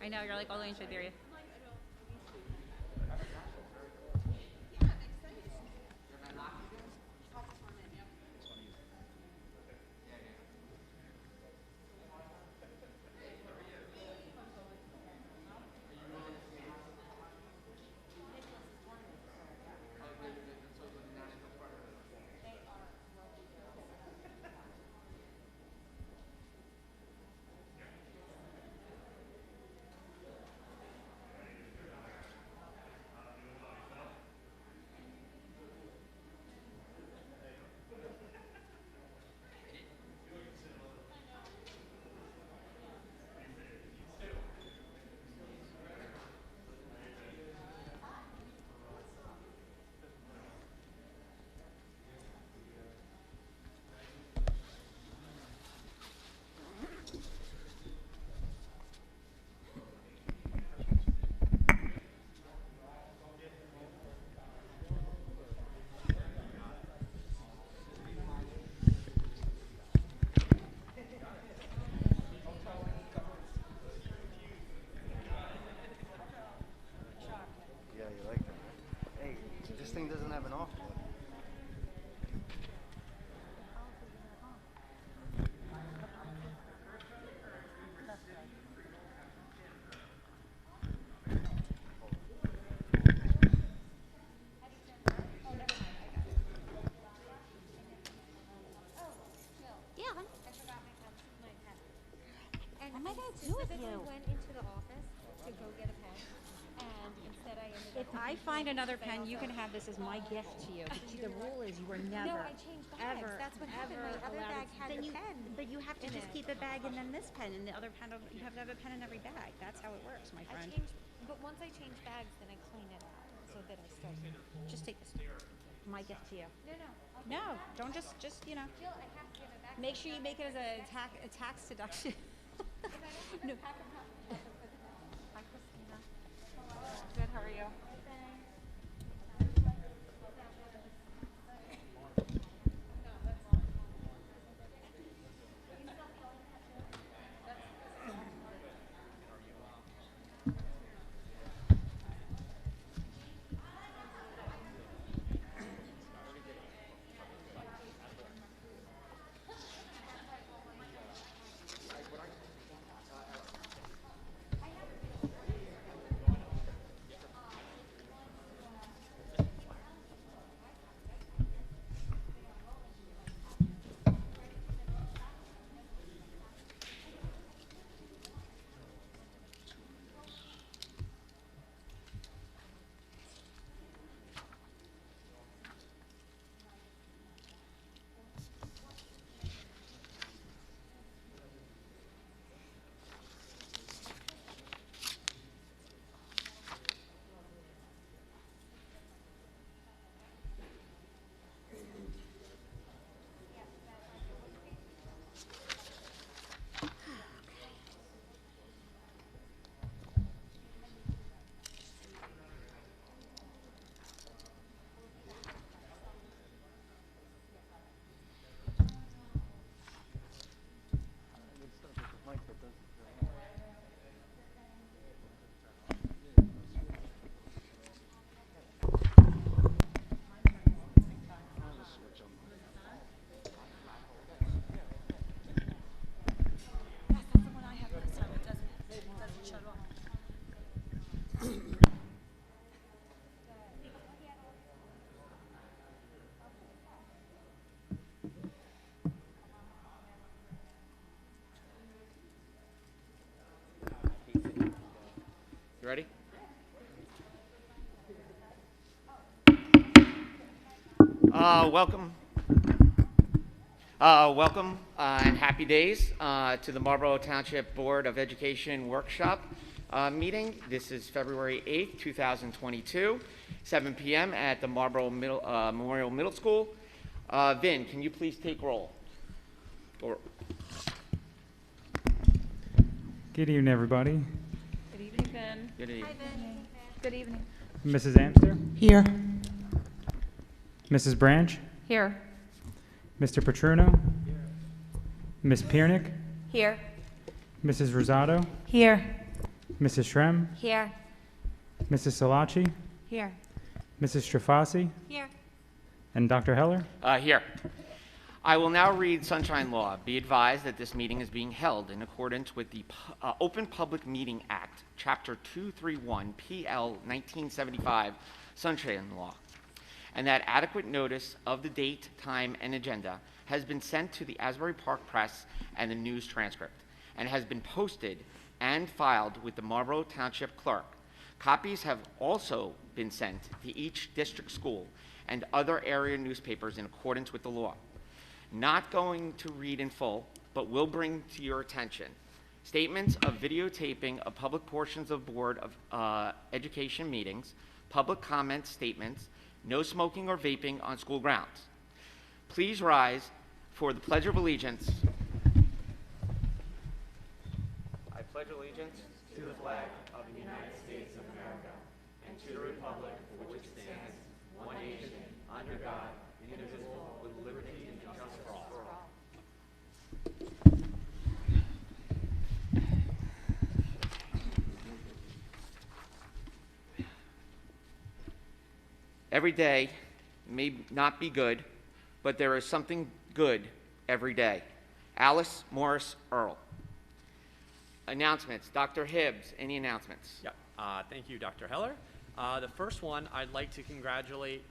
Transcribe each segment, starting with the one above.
I know, you're like all the way in Siberia. Yeah, you like that. Hey, this thing doesn't have an off button. Yeah. And What am I gonna do with specifically you? went into the office to go get a pen, and instead I ended If up. I find another pen, you can have this as my gift to you. The rule is you are never, No, I changed bags. ever, That's what happened. My other allowed bag had Then the you, pen. but you have to in just it. keep a bag and then this pen and the other pen. You have to have a pen in every bag. That's how it works, my I friend. changed, but once I changed bags, then I cleaned it out so that I still. Just take this. My gift to you. No. No, don't just Jill, I have to give it back. make sure you make it as a tax deduction. No. Hi, Christina. Good, how are you? You ready? Welcome. Welcome and happy days to the Marlboro Township Board of Education Workshop meeting. This is February 8th, 2022, 7 p.m. at the Marlboro Memorial Middle School. Vin, can you please take roll? Good evening, everybody. Good evening, Ben. Good evening. Good evening. Mrs. Amster, Here. Mrs. Branch, Here. Mr. Petruno, Miss Piernick, Here. Mrs. Rosado, Here. Mrs. Shrem, Here. Mrs. Salachi, Here. Mrs. Strafasi, Here. and Dr. Heller. Here. I will now read Sunshine Law. Be advised that this meeting is being held in accordance with the Open Public Meeting Act, Chapter 231, PL 1975, Sunshine Law, and that adequate notice of the date, time, and agenda has been sent to the Asbury Park Press and the News Transcript, and has been posted and filed with the Marlboro Township Clerk. Copies have also been sent to each district school and other area newspapers in accordance with the law. Not going to read in full, but will bring to your attention statements of videotaping of public portions of Board of Education meetings, public comment statements, no smoking or vaping on school grounds. Please rise for the Pledge of Allegiance. I pledge allegiance to the flag of the United States of America and to the republic for which it stands, one nation, under God, indivisible, with liberty and justice for all. Every day may not be good, but there is something good every day. Alice Morris Earl. Announcements. Dr. Hibbs, any announcements? Yep. Thank you, Dr. Heller. The first one, I'd like to congratulate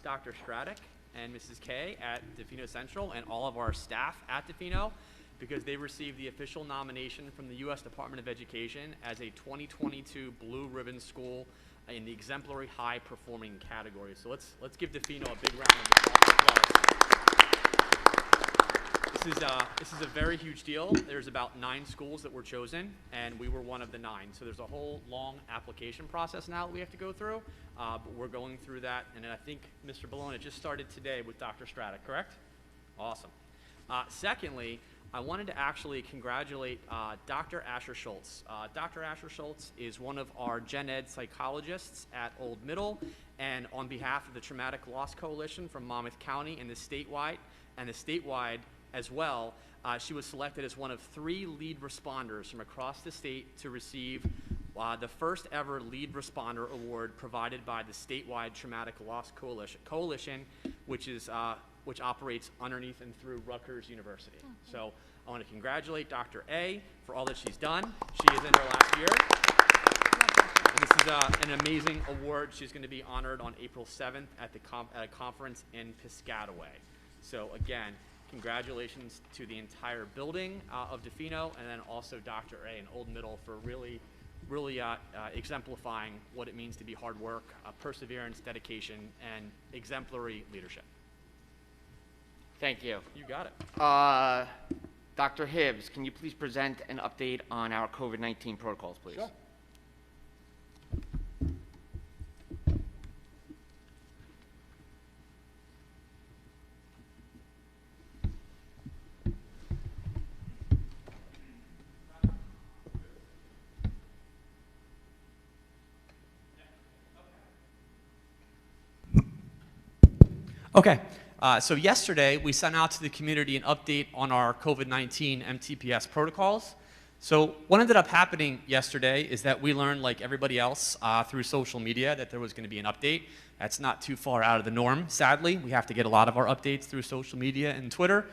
Dr. Stradek and Mrs. Kay at Defino Central and all of our staff at Defino, because they received the official nomination from the U.S. Department of Education as a 2022 Blue Ribbon School in the exemplary high performing category. So let's give Defino a big round of applause. This is a very huge deal. There's about 9 schools that were chosen, and we were one of the 9. So there's a whole long application process now that we have to go through, but we're going through that. And I think Mr. Bologna just started today with Dr. Stradek, correct? Awesome. Secondly, I wanted to actually congratulate Dr. Asher Schultz. Dr. Asher Schultz is one of our gen ed psychologists at Old Middle, and on behalf of the Traumatic Loss Coalition from Monmouth County and the statewide as well, she was selected as one of 3 lead responders from across the state to receive the first ever lead responder award provided by the statewide Traumatic Loss Coalition, which operates underneath and through Rutgers University. So I want to congratulate Dr. A for all that she's done. She is in her last year. And this is an amazing award. She's going to be honored on April 7th at a conference in Piscataway. So again, congratulations to the entire building of Defino, and then also Dr. A and Old Middle for really exemplifying what it means to be hard work, perseverance, dedication, and exemplary leadership. Thank you. You got it. Dr. Hibbs, can you please present an update on our COVID-19 protocols, please? Sure. Okay, so yesterday we sent out to the community an update on our COVID-19 MTPS protocols. So what ended up happening yesterday is that we learned, like everybody else, through social media that there was going to be an update. That's not too far out of the norm, sadly. We have to get a lot of our updates through social media and Twitter.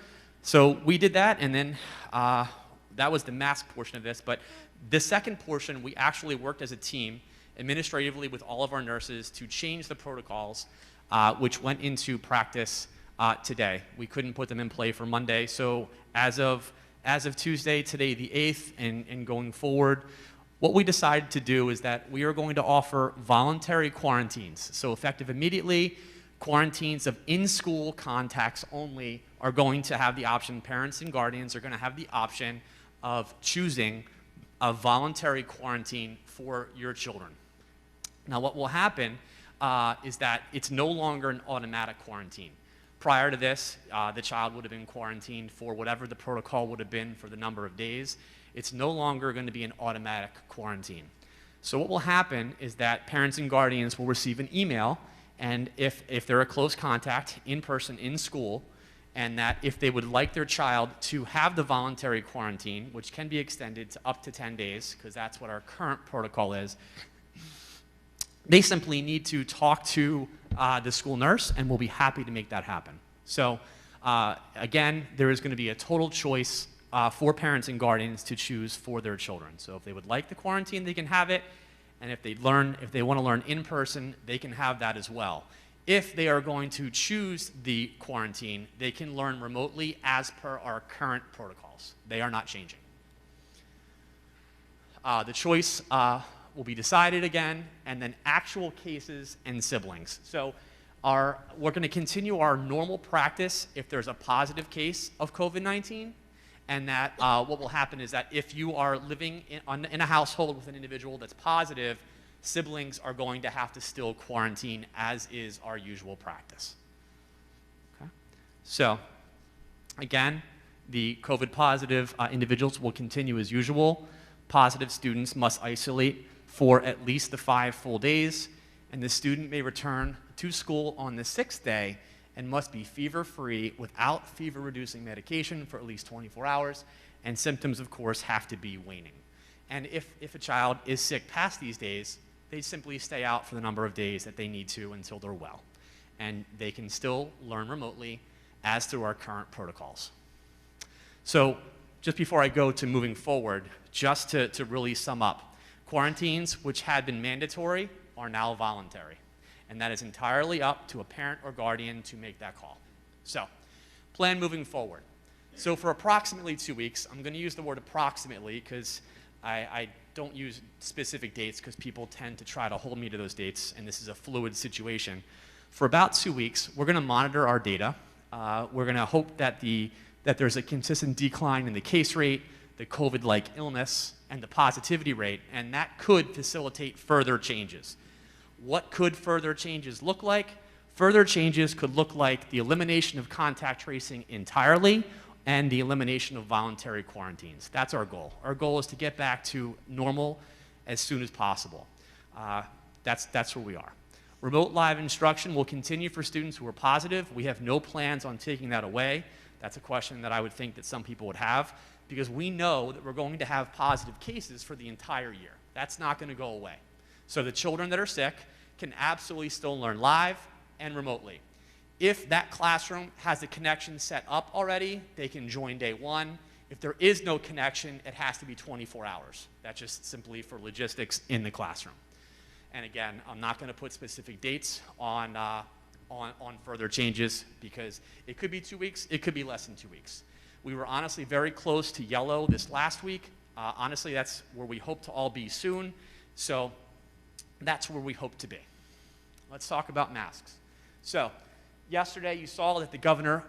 So we did that, and then that was the mask portion of this. But the second portion, we actually worked as a team administratively with all of our nurses to change the protocols, which went into practice today. We couldn't put them in play for Monday. So as of Tuesday, today the 8th, and going forward, what we decided to do is that we are going to offer voluntary quarantines. So effective immediately, quarantines of in-school contacts only are going to have the option, parents and guardians are going to have the option of choosing a voluntary quarantine for your children. Now what will happen is that it's no longer an automatic quarantine. Prior to this, the child would have been quarantined for whatever the protocol would have been for the number of days. It's no longer going to be an automatic quarantine. So what will happen is that parents and guardians will receive an email, and if they're a close contact in person in school, and that if they would like their child to have the voluntary quarantine, which can be extended to up to 10 days, because that's what our current protocol is, they simply need to talk to the school nurse, and we'll be happy to make that happen. So again, there is going to be a total choice for parents and guardians to choose for their children. So if they would like the quarantine, they can have it, and if they want to learn in person, they can have that as well. If they are going to choose the quarantine, they can learn remotely as per our current protocols. They are not changing. The choice will be decided again, and then actual cases and siblings. So we're going to continue our normal practice if there's a positive case of COVID-19, and that what will happen is that if you are living in a household with an individual that's positive, siblings are going to have to still quarantine, as is our usual practice. Okay? So, again, the COVID positive individuals will continue as usual. Positive students must isolate for at least the 5 full days, and the student may return to school on the 6th day and must be fever-free without fever-reducing medication for at least 24 hours, and symptoms, of course, have to be waning. And if a child is sick past these days, they simply stay out for the number of days that they need to until they're well. And they can still learn remotely as through our current protocols. So just before I go to moving forward, just to really sum up, quarantines which had been mandatory are now voluntary. And that is entirely up to a parent or guardian to make that call. So, plan moving forward. So for approximately 2 weeks, I'm going to use the word approximately because I don't use specific dates because people tend to try to hold me to those dates, and this is a fluid situation. For about 2 weeks, we're going to monitor our data. We're going to hope that there's a consistent decline in the case rate, the COVID-like illness, and the positivity rate, and that could facilitate further changes. What could further changes look like? Further changes could look like the elimination of contact tracing entirely and the elimination of voluntary quarantines. That's our goal. Our goal is to get back to normal as soon as possible. That's where we are. Remote live instruction will continue for students who are positive. We have no plans on taking that away. That's a question that I would think that some people would have, because we know that we're going to have positive cases for the entire year. That's not going to go away. So the children that are sick can absolutely still learn live and remotely. If that classroom has the connection set up already, they can join day one. If there is no connection, it has to be 24 hours. That's just simply for logistics in the classroom. And again, I'm not going to put specific dates on further changes because it could be 2 weeks, it could be less than 2 weeks. We were honestly very close to yellow this last week. Honestly, that's where we hope to all be soon. So that's where we hope to be. Let's talk about masks. So yesterday you saw that the governor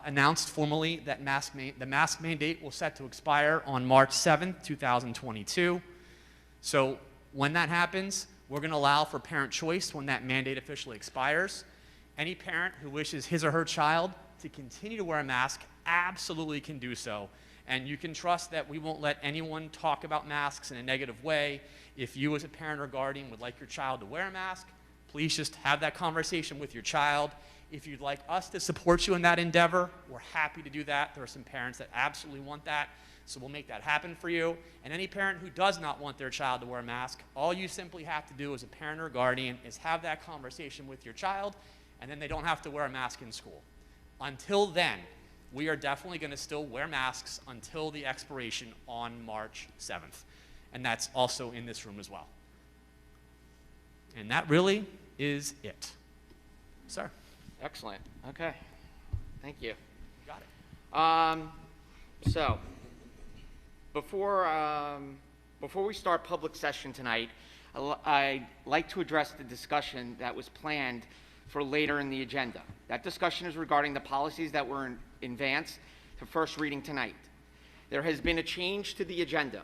announced formally that the mask mandate will set to expire on March 7th, 2022. So when that happens, we're going to allow for parent choice when that mandate officially expires. Any parent who wishes his or her child to continue to wear a mask absolutely can do so. And you can trust that we won't let anyone talk about masks in a negative way. If you as a parent or guardian would like your child to wear a mask, please just have that conversation with your child. If you'd like us to support you in that endeavor, we're happy to do that. There are some parents that absolutely want that, so we'll make that happen for you. And any parent who does not want their child to wear a mask, all you simply have to do as a parent or guardian is have that conversation with your child, and then they don't have to wear a mask in school. Until then, we are definitely going to still wear masks until the expiration on March 7th. And that's also in this room as well. And that really is it. Sir? Excellent. Okay. Thank you. You got it. So, before we start public session tonight, I'd like to address the discussion that was planned for later in the agenda. That discussion is regarding the policies that were in advance to first reading tonight. There has been a change to the agenda.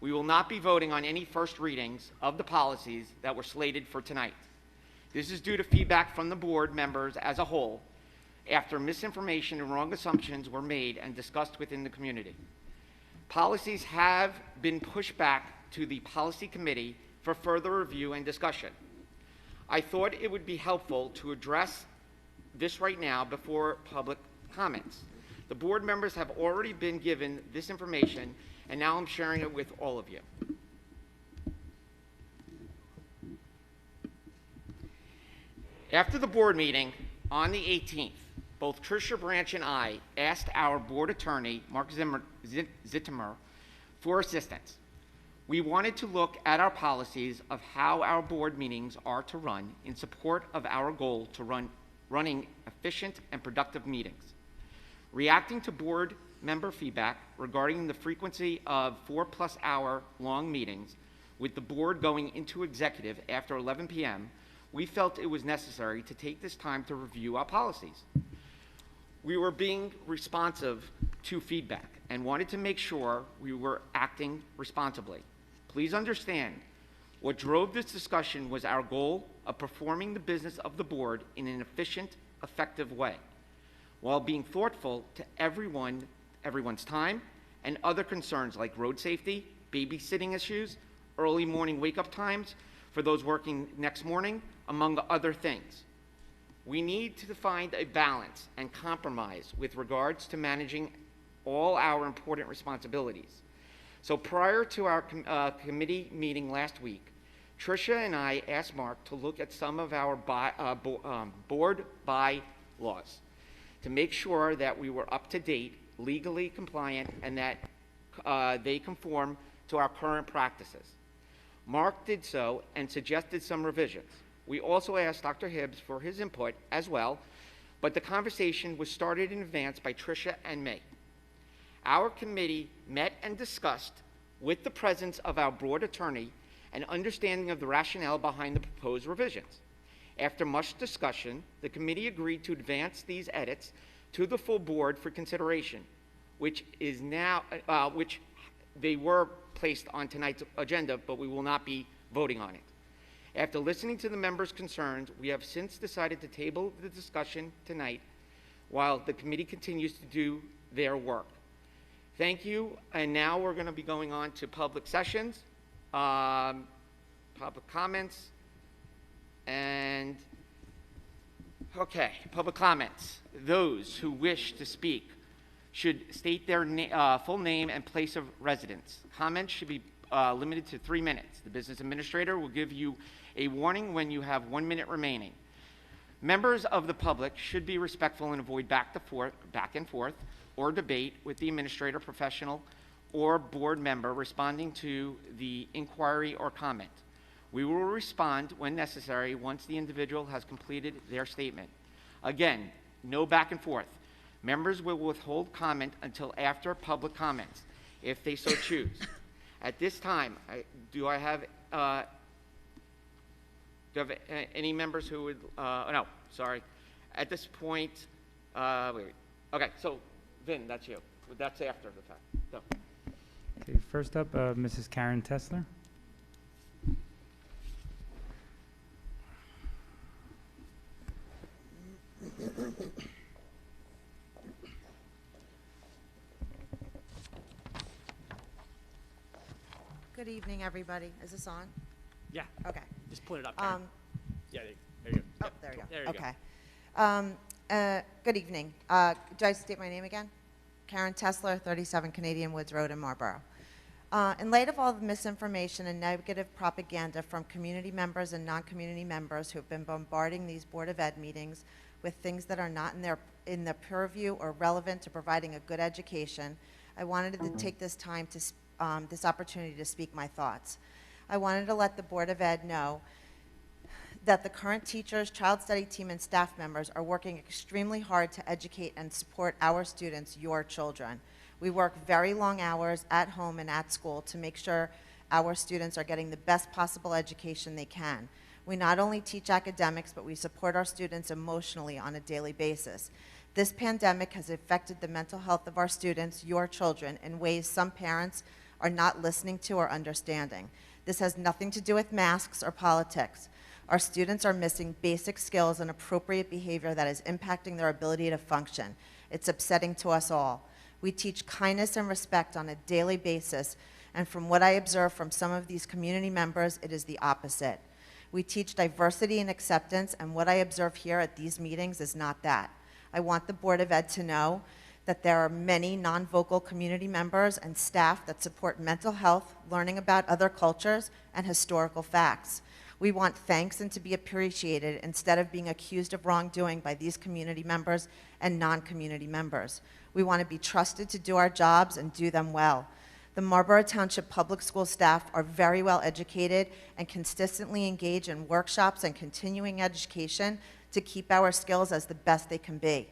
We will not be voting on any first readings of the policies that were slated for tonight. This is due to feedback from the board members as a whole after misinformation and wrong assumptions were made and discussed within the community. Policies have been pushed back to the policy committee for further review and discussion. I thought it would be helpful to address this right now before public comments. The board members have already been given this information, and now I'm sharing it with all of you. After the board meeting on the 18th, both Tricia Branch and I asked our board attorney, Mark Zittimer, for assistance. We wanted to look at our policies of how our board meetings are to run in support of our goal to running efficient and productive meetings. Reacting to board member feedback regarding the frequency of 4+ hour long meetings, with the board going into executive after 11 p.m., we felt it was necessary to take this time to review our policies. We were being responsive to feedback and wanted to make sure we were acting responsibly. Please understand, what drove this discussion was our goal of performing the business of the board in an efficient, effective way, while being thoughtful to everyone's time and other concerns like road safety, babysitting issues, early morning wake-up times for those working next morning, among other things. We need to find a balance and compromise with regards to managing all our important responsibilities. So prior to our committee meeting last week, Tricia and I asked Mark to look at some of our board bylaws to make sure that we were up to date, legally compliant, and that they conform to our current practices. Mark did so and suggested some revisions. We also asked Dr. Hibbs for his input as well, but the conversation was started in advance by Tricia and me. Our committee met and discussed, with the presence of our board attorney, an understanding of the rationale behind the proposed revisions. After much discussion, the committee agreed to advance these edits to the full board for consideration, which they were placed on tonight's agenda, but we will not be voting on it. After listening to the members' concerns, we have since decided to table the discussion tonight while the committee continues to do their work. Thank you, and now we're going to be going on to public sessions, public comments, and okay, public comments. Those who wish to speak should state their full name and place of residence. Comments should be limited to 3 minutes. The business administrator will give you a warning when you have 1 minute remaining. Members of the public should be respectful and avoid back and forth or debate with the administrator, professional, or board member responding to the inquiry or comment. We will respond when necessary once the individual has completed their statement. Again, no back and forth. Members will withhold comment until after public comments, if they so choose. At this time, do I have any members who would, no, sorry. At this point, wait. Okay, so Vin, that's you. That's after the fact. So. Okay, first up, Mrs. Karen Tessler. Good evening, everybody. Is this on? Yeah. Okay. Just put it up. Karen. Yeah, there you go. Oh, Yep, there we go. There you Okay. Good evening. Do I state my name again? Karen Tessler, 37 Canadian Woods Road in Marlboro. In light of all the misinformation and negative propaganda from community members and non-community members who have been bombarding these Board of Ed meetings with things that are not in their purview or relevant to providing a good education, I wanted to take this time to this opportunity to speak my thoughts. I wanted to let the Board of Ed know that the current teachers, child study team, and staff members are working extremely hard to educate and support our students, your children. We work very long hours at home and at school to make sure our students are getting the best possible education they can. We not only teach academics, but we support our students emotionally on a daily basis. This pandemic has affected the mental health of our students, your children, in ways some parents are not listening to or understanding. This has nothing to do with masks or politics. Our students are missing basic skills and appropriate behavior that is impacting their ability to function. It's upsetting to us all. We teach kindness and respect on a daily basis, and from what I observe from some of these community members, it is the opposite. We teach diversity and acceptance, and what I observe here at these meetings is not that. I want the Board of Ed to know that there are many non-vocal community members and staff that support mental health, learning about other cultures, and historical facts. We want thanks and to be appreciated instead of being accused of wrongdoing by these community members and non-community members. We want to be trusted to do our jobs and do them well. The Marlboro Township Public School staff are very well educated and consistently engage in workshops and continuing education to keep our skills as the best they can be.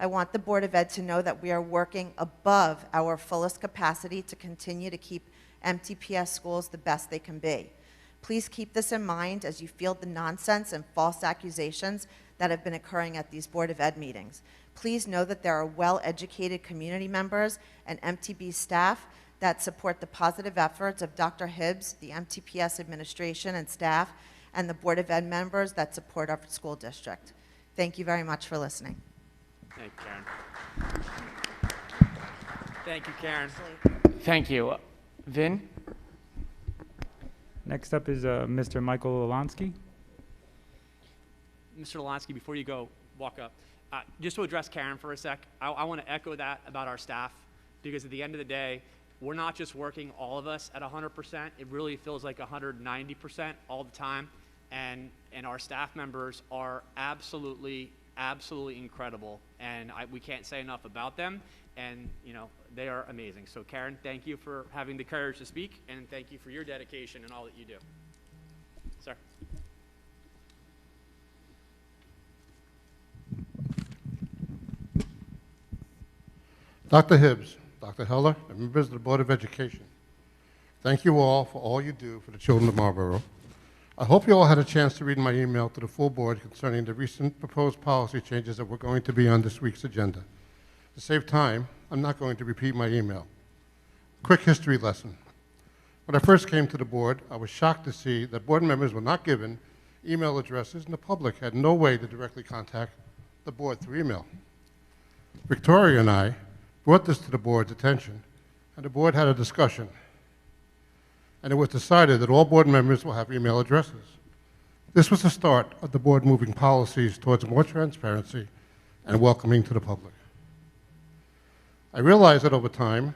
I want the Board of Ed to know that we are working above our fullest capacity to continue to keep MTPS schools the best they can be. Please keep this in mind as you field the nonsense and false accusations that have been occurring at these Board of Ed meetings. Please know that there are well-educated community members and MTB staff that support the positive efforts of Dr. Hibbs, the MTPS administration and staff, and the Board of Ed members that support our school district. Thank you very much for listening. Thank you, Karen. Thank you, Karen. Thank you. Vin? Next up is Mr. Michael Olonsky. Mr. Lansky, before you go, walk up. Just to address Karen for a sec, I want to echo that about our staff, because at the end of the day, we're not just working, all of us, at 100%. It really feels like 190% all the time. And our staff members are absolutely incredible. And we can't say enough about them. And, you know, they are amazing. So, Karen, thank you for having the courage to speak. And thank you for your dedication and all that you do. Sir. Dr. Hibbs, Dr. Heller, and members of the Board of Education, thank you all for all you do for the children of Marlboro. I hope you all had a chance to read my email to the full board concerning the recent proposed policy changes that were going to be on this week's agenda. To save time, I'm not going to repeat my email. Quick history lesson. When I first came to the board, I was shocked to see that board members were not given email addresses and the public had no way to directly contact the board through email. Victoria and I brought this to the board's attention, and the board had a discussion. And it was decided that all board members will have email addresses. This was the start of the board moving policies towards more transparency and welcoming to the public. I realize that over time,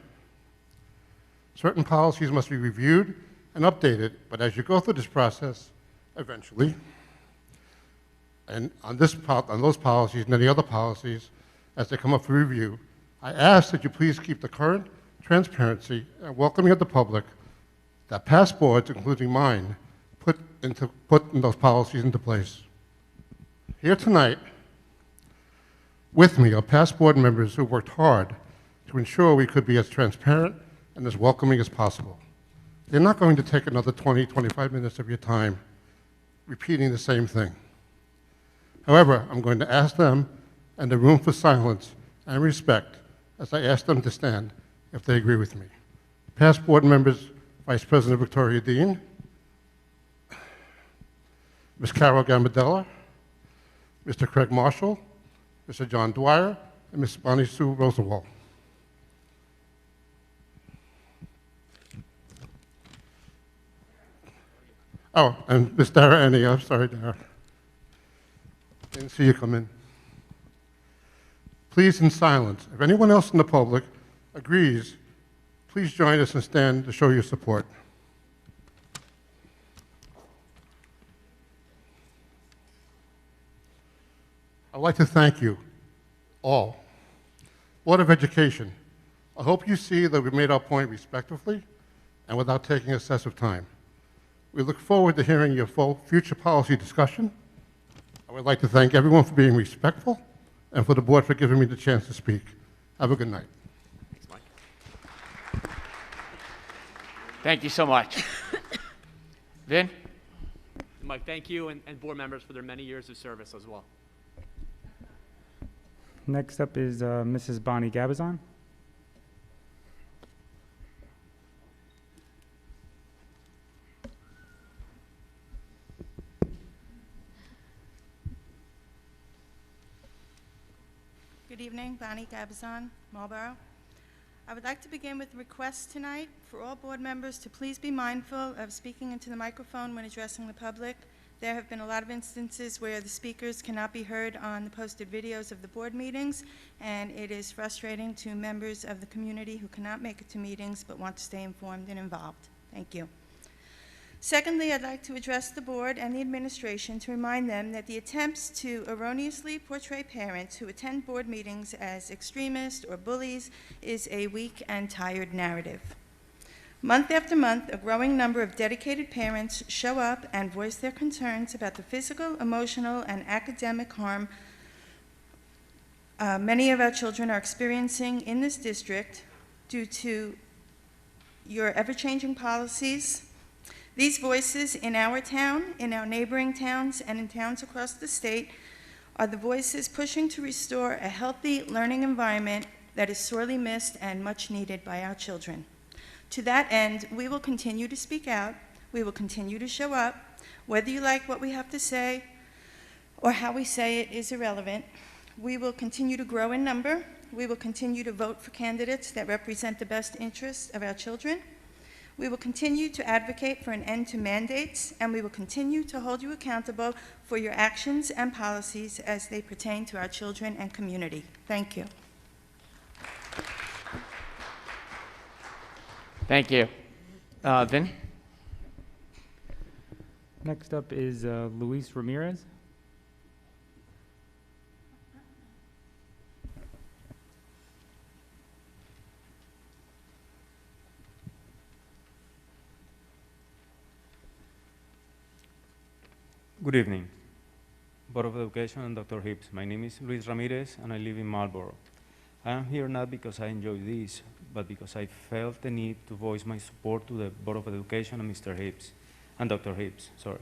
certain policies must be reviewed and updated, but as you go through this process, eventually, and on those policies and any other policies, as they come up for review, I ask that you please keep the current transparency and welcoming of the public that past boards, including mine, put in those policies into place. Here tonight, with me are past board members who worked hard to ensure we could be as transparent and as welcoming as possible. They're not going to take another 20, 25 minutes of your time repeating the same thing. However, I'm going to ask them and the room for silence and respect as I ask them to stand if they agree with me. Past board members, Vice President Victoria Dean, Ms. Carol Gambadella, Mr. Craig Marshall, Mr. John Dwyer, and Ms. Bonnie Sue Rosenwald. Oh, and Ms. Dara Annie, I'm sorry, Dara. Didn't see you come in. Please, in silence. If anyone else in the public agrees, please join us and stand to show your support. I'd like to thank you all. Board of Education, I hope you see that we made our point respectfully and without taking excessive time. We look forward to hearing your full future policy discussion. I would like to thank everyone for being respectful and for the board for giving me the chance to speak. Have a good night. Thanks, Mike. Thank you so much. Vin? Mike, thank you, and board members for their many years of service as well. Next up is Mrs. Bonnie Gabazon. Good evening, Bonnie Gabazon, Marlboro. I would like to begin with a request tonight for all board members to please be mindful of speaking into the microphone when addressing the public. There have been a lot of instances where the speakers cannot be heard on the posted videos of the board meetings, and it is frustrating to members of the community who cannot make it to meetings but want to stay informed and involved. Thank you. Secondly, I'd like to address the board and the administration to remind them that the attempts to erroneously portray parents who attend board meetings as extremists or bullies is a weak and tired narrative. Month after month, a growing number of dedicated parents show up and voice their concerns about the physical, emotional, and academic harm many of our children are experiencing in this district due to your ever-changing policies. These voices in our town, in our neighboring towns, and in towns across the state are the voices pushing to restore a healthy learning environment that is sorely missed and much needed by our children. To that end, we will continue to speak out, we will continue to show up. Whether you like what we have to say or how we say it is irrelevant. We will continue to grow in number. We will continue to vote for candidates that represent the best interests of our children. We will continue to advocate for an end to mandates, and we will continue to hold you accountable for your actions and policies as they pertain to our children and community. Thank you. Thank you. Vin? Next up is Luis Ramirez. Good evening, Board of Education and Dr. Hibbs. My name is Luis Ramirez and I live in Marlboro. I am here not because I enjoy this, but because I felt the need to voice my support to the Board of Education and Mr. Hibbs, and Dr. Hibbs, sorry.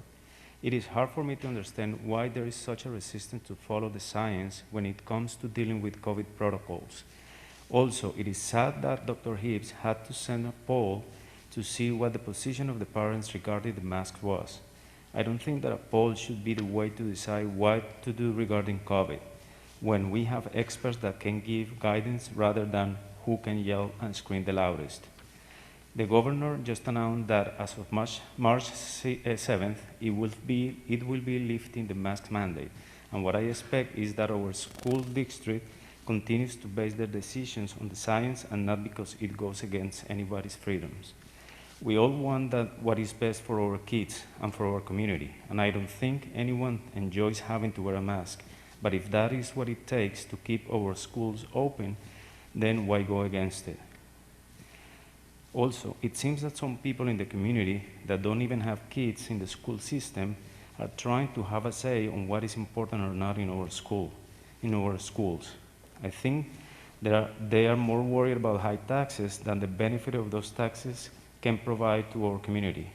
It is hard for me to understand why there is such a resistance to follow the science when it comes to dealing with COVID protocols. Also, it is sad that Dr. Hibbs had to send a poll to see what the position of the parents regarding the mask was. I don't think that a poll should be the way to decide what to do regarding COVID, when we have experts that can give guidance rather than who can yell and scream the loudest. The governor just announced that as of March 7th, it will be lifting the mask mandate. And what I expect is that our school district continues to base their decisions on the science and not because it goes against anybody's freedoms. We all want what is best for our kids and for our community, and I don't think anyone enjoys having to wear a mask. But if that is what it takes to keep our schools open, then why go against it? Also, it seems that some people in the community that don't even have kids in the school system are trying to have a say on what is important or not in our schools. I think they are more worried about high taxes than the benefit of those taxes can provide to our community.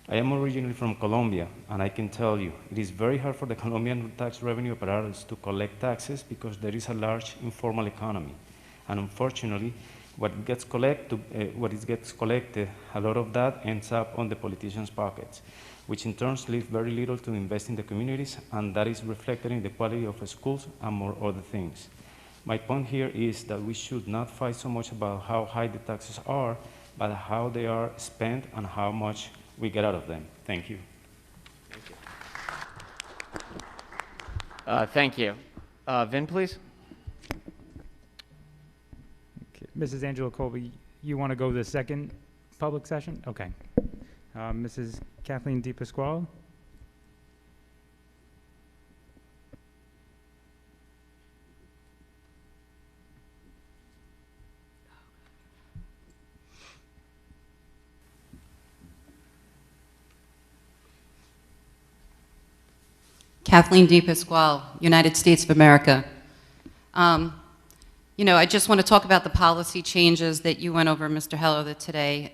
I am originally from Colombia, and I can tell you, it is very hard for the Colombian tax revenue apparatus to collect taxes because there is a large informal economy. And unfortunately, what gets collected, a lot of that ends up on the politicians' pockets, which in turn leaves very little to invest in the communities, and that is reflected in the quality of schools and more other things. My point here is that we should not fight so much about how high the taxes are, but how they are spent and how much we get out of them. Thank you. Thank you. Vin, please. Okay. Mrs. Angela Colby, you want to go to the second public session? Okay. Mrs. Kathleen DePasquale. Kathleen DePasquale, United States of America. You know, I just want to talk about the policy changes that you went over, Mr. Heller, today.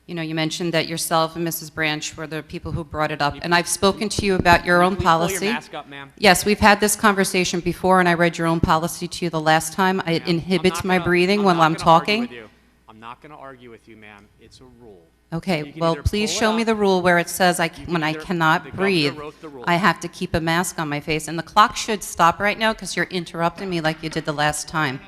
You know, you mentioned that yourself and Mrs. Branch were the people who brought it up, and I've spoken to you about your own policy. Pull your mask up, ma'am. Yes, we've had this conversation before, and I read your own policy to you the last time. It inhibits my breathing when I'm talking. I'm not going to argue with you, ma'am. It's a rule. Okay, well, please show me the rule where it says when I cannot breathe, I have to keep a mask on my face. And the clock should stop right now because you're interrupting me like you did the last time.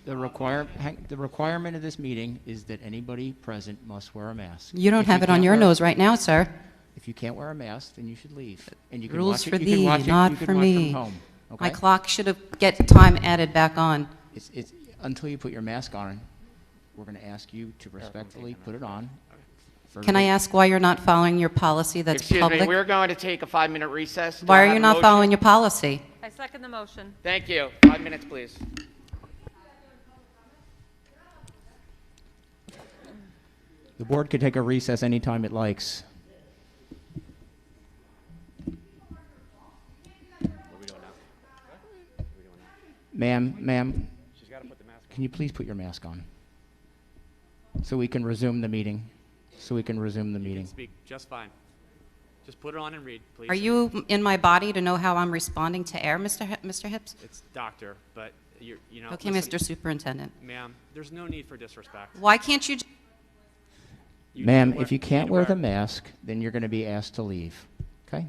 The requirement of this meeting is that anybody present must wear a mask. You don't have it on your nose right now, sir. If you can't wear a mask, then you should leave. And you can Rules watch it, for you thee, can watch not it, you for can watch me. from home. Okay? My clock should have get time added back on. It's until you put your mask on, we're going to ask you to respectfully put it on. Can I ask why you're not following your policy that's Excuse public? me, we're going to take a 5-minute recess. Do I Why are have you a not motion? following your policy? I second the motion. Thank you. 5 minutes, please. The board could take a recess anytime it likes. Ma'am, can you please put your mask on? So we can resume the meeting. You can speak just fine. Just put it on and read, please. Are you in my body to know how I'm responding to air, Mr. Hips? It's doctor, but you know. Okay, listen, Mr. Superintendent. Ma'am, there's no need for disrespect. Why can't you? Ma'am, if you can't wear the mask, then you're going to be asked to leave. Okay?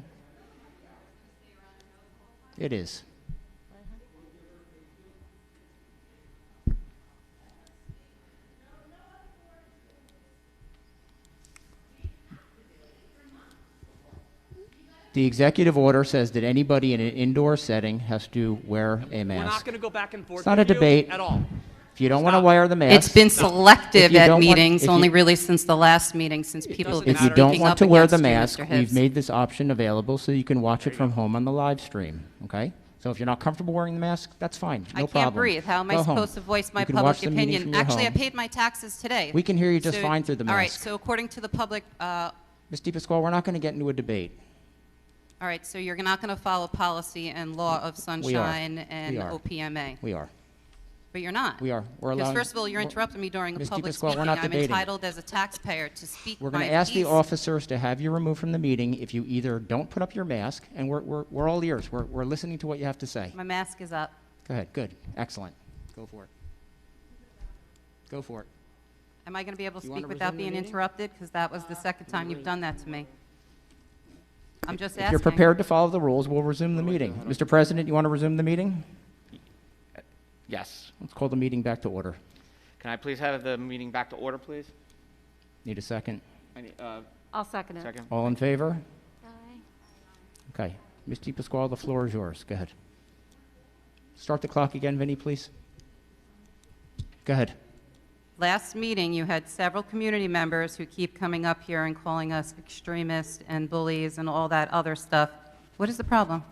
It is. The executive order says that anybody in an indoor setting has to wear a mask. We're not going to go back and forth. It's not a with you debate at all. If you don't want to wear the mask, It's been selective If you at don't want- meetings, if only you- really since the last meeting, since people have been if you don't speaking want up to wear the against you, mask, Mr. we've Hibbs. made this option available so you can watch it from home on the live stream. Okay? So if you're not comfortable wearing the mask, that's fine. No I problem. can't breathe. How am I Go home. supposed to voice my You can public watch the meeting opinion? from your Actually, I home. paid my taxes today. We can hear you just fine through the All right, mask. so according to the public, Ms. DePasquale, we're not going to get into a debate. all right, so you're not going to follow policy and law of sunshine and We are. OPMA. We are. But you're not. We are. We're Because allowing. first of all, you're interrupting me during a Ms. public DePasquale, we're speaking. not I'm debating. entitled as a taxpayer to speak We're my going to ask the piece. officers to have you removed from the meeting if you either don't put up your mask, and we're all ears. We're listening to what you have to say. My mask is up. Go ahead. Good. Excellent. Go for it. Go for it. Am I going to be able to You wanna speak without resume the being meeting? interrupted? Because that was the second time you've done that to me. I'm just If asking. you're prepared to follow the rules, we'll resume the meeting. Mr. President, you want to resume the meeting? Yes. Let's call the meeting back to order. Can I please have the meeting back to order, please? Need a second? I need, I'll second it. second. All in favor? Aye. Okay. Ms. DePasquale, the floor is yours. Go ahead. Start the clock again, Vinny, please. Go ahead. Last meeting, you had several community members who keep coming up here and calling us extremists and bullies and all that other stuff. What is the problem?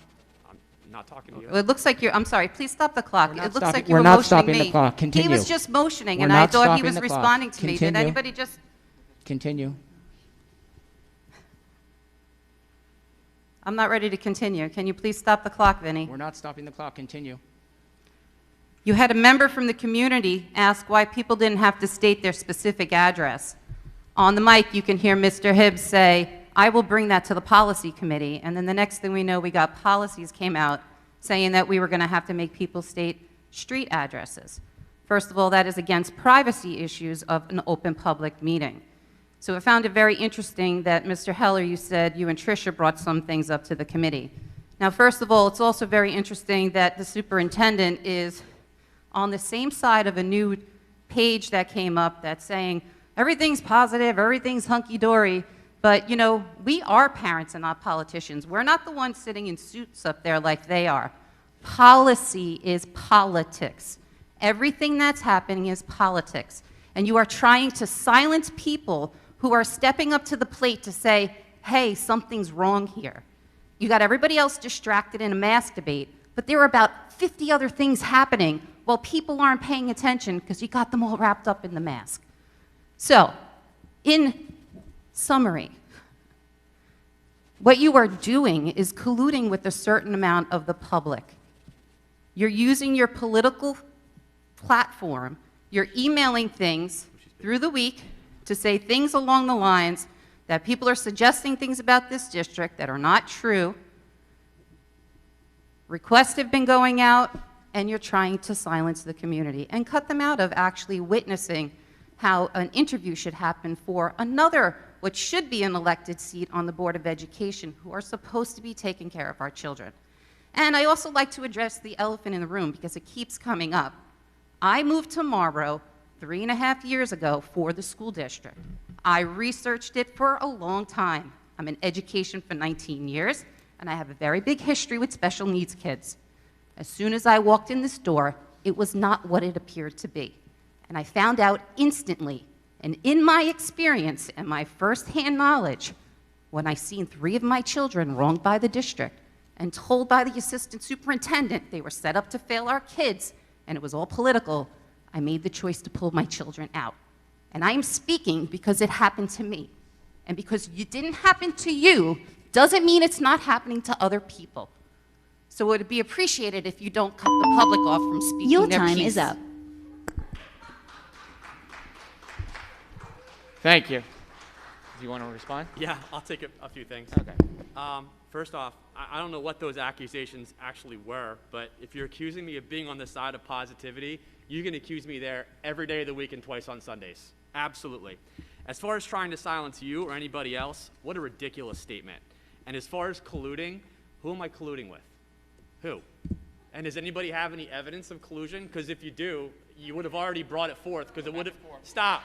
I'm not talking to you. Well, it looks like you're, I'm sorry, please stop the clock. We're It not looks stopping- like you we're were not motioning stopping me. the clock. Continue. He was just motioning, We're and I not thought he stopping was the clock. responding to me. Did Continue. anybody just, Continue. I'm not ready to continue. Can you please stop the clock, Vinny? We're not stopping the clock. Continue. You had a member from the community ask why people didn't have to state their specific address. On the mic, you can hear Mr. Hibbs say, I will bring that to the policy committee. And then the next thing we know, we got policies came out saying that we were going to have to make people state street addresses. First of all, that is against privacy issues of an open public meeting. So I found it very interesting that, Mr. Heller, you said you and Tricia brought some things up to the committee. Now, first of all, it's also very interesting that the superintendent is on the same side of a new page that came up that's saying, everything's positive, everything's hunky-dory, but, you know, we are parents and not politicians. We're not the ones sitting in suits up there like they are. Policy is politics. Everything that's happening is politics. And you are trying to silence people who are stepping up to the plate to say, hey, something's wrong here. You got everybody else distracted in a mask debate, but there are about 50 other things happening while people aren't paying attention because you got them all wrapped up in the mask. So, in summary, what you are doing is colluding with a certain amount of the public. You're using your political platform, you're emailing things through the week to say things along the lines that people are suggesting things about this district that are not true. Requests have been going out, and you're trying to silence the community and cut them out of actually witnessing how an interview should happen for another, what should be an elected seat on the Board of Education, who are supposed to be taking care of our children. And I also like to address the elephant in the room because it keeps coming up. I moved to Marlboro 3.5 years ago for the school district. I researched it for a long time. I'm in education for 19 years, and I have a very big history with special needs kids. As soon as I walked in this door, it was not what it appeared to be. And I found out instantly, and in my experience and my firsthand knowledge, when I seen 3 of my children wronged by the district and told by the assistant superintendent they were set up to fail our kids, and it was all political, I made the choice to pull my children out. And I am speaking because it happened to me. And because it didn't happen to you, doesn't mean it's not happening to other people. So it would be appreciated if you don't cut the public off from speaking Your their time piece. is up. Thank you. Do you want to respond? Yeah, I'll take a few things. Okay. First off, I don't know what those accusations actually were, but if you're accusing me of being on the side of positivity, you can accuse me there every day of the week and twice on Sundays. Absolutely. As far as trying to silence you or anybody else, what a ridiculous statement. And as far as colluding, who am I colluding with? Who? And does anybody have any evidence of collusion? Because if you do, you would have already brought it forth, because it would have... Stop.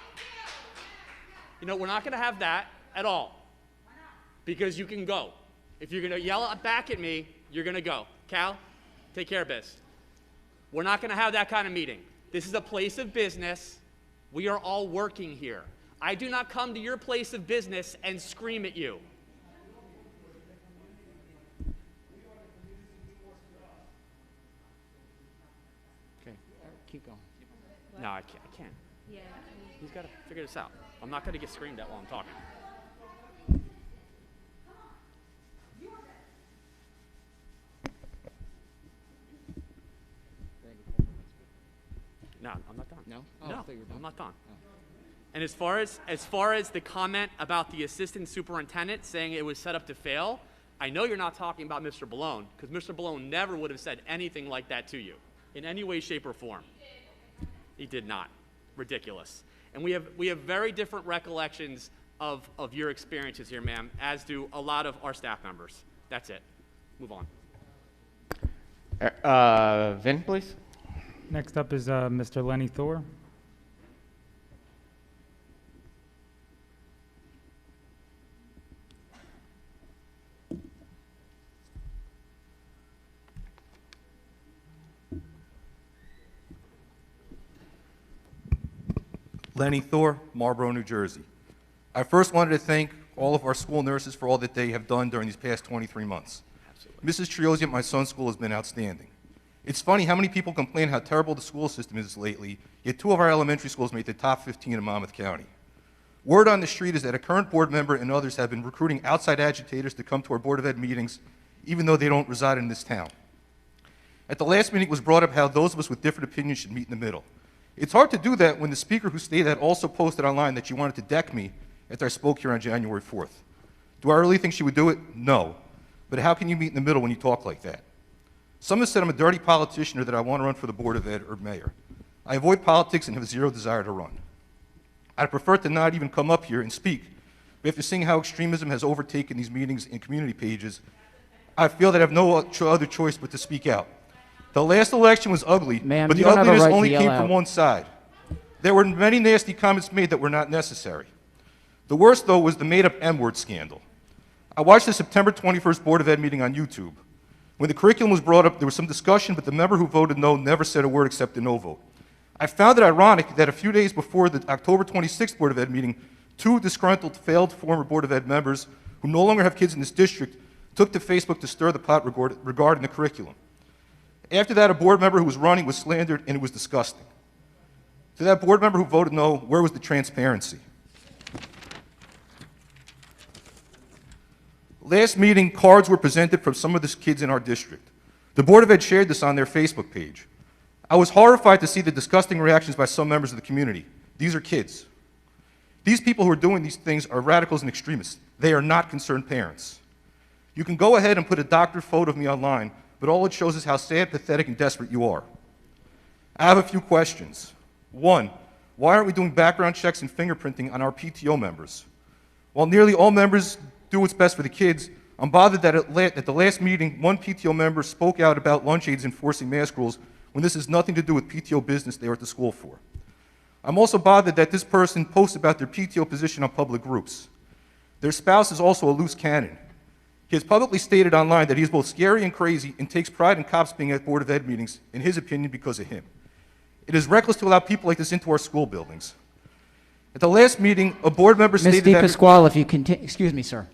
You know, we're not going to have that at all. Because you can go. If you're going to yell back at me, you're going to go. Cal, take care of this. We're not going to have that kind of meeting. This is a place of business. We are all working here. I do not come to your place of business and scream at you. Okay, keep going. No, I can't. Yeah. He's got to figure this out. I'm not going to get screamed at while I'm talking. No, I'm not done. No? Oh, No, I thought you were done. I'm not done. And as far as the comment about the assistant superintendent saying it was set up to fail, I know you're not talking about Mr. Balone, because Mr. Balone never would have said anything like that to you, in any way, shape, or form. He did not. Ridiculous. And we have very different recollections of your experiences here, ma'am, as do a lot of our staff members. That's it. Move on. Vin, please. Next up is Mr. Lenny Thor. Lenny Thor, Marlboro, New Jersey. I first wanted to thank all of our school nurses for all that they have done during these past 23 months. Absolutely. Mrs. Triozzi at my son's school has been outstanding. It's funny how many people complain how terrible the school system is lately, yet 2 of our elementary schools made the top 15 in Monmouth County. Word on the street is that a current board member and others have been recruiting outside agitators to come to our Board of Ed meetings, even though they don't reside in this town. At the last meeting, it was brought up how those of us with different opinions should meet in the middle. It's hard to do that when the speaker who stated that also posted online that she wanted to deck me after I spoke here on January 4th. Do I really think she would do it? No. But how can you meet in the middle when you talk like that? Some have said I'm a dirty politician or that I want to run for the Board of Ed or mayor. I avoid politics and have zero desire to run. I'd prefer to not even come up here and speak, but after seeing how extremism has overtaken these meetings and community pages, I feel that I have no other choice but to speak out. The last election was ugly, but the ugliness only came from one side. There were many nasty comments made that were not necessary. The worst, though, was the made-up M-word scandal. I watched the September 21st Board of Ed meeting on YouTube. When the curriculum was brought up, there was some discussion, but the member who voted no never said a word except a no vote. I found it ironic that a few days before the October 26th Board of Ed meeting, 2 disgruntled, failed former Board of Ed members who no longer have kids in this district took to Facebook to stir the pot regarding the curriculum. After that, a board member who was running was slandered, and it was disgusting. To that board member who voted no, where was the transparency? Last meeting, cards were presented from some of the kids in our district. The Board of Ed shared this on their Facebook page. I was horrified to see the disgusting reactions by some members of the community. These are kids. These people who are doing these things are radicals and extremists. They are not concerned parents. You can go ahead and put a doctored photo of me online, but all it shows is how sad, pathetic, and desperate you are. I have a few questions. 1, why aren't we doing background checks and fingerprinting on our PTO members? While nearly all members do what's best for the kids, I'm bothered that at the last meeting, one PTO member spoke out about lunch aides enforcing mask rules when this has nothing to do with PTO business they are at the school for. I'm also bothered that this person posts about their PTO position on public groups. Their spouse is also a loose cannon. He has publicly stated online that he is both scary and crazy and takes pride in cops being at Board of Ed meetings, in his opinion, because of him. It is reckless to allow people like this into our school buildings. At the last meeting, a board member Ms. stated that... DePasquale, if you excuse me, sir.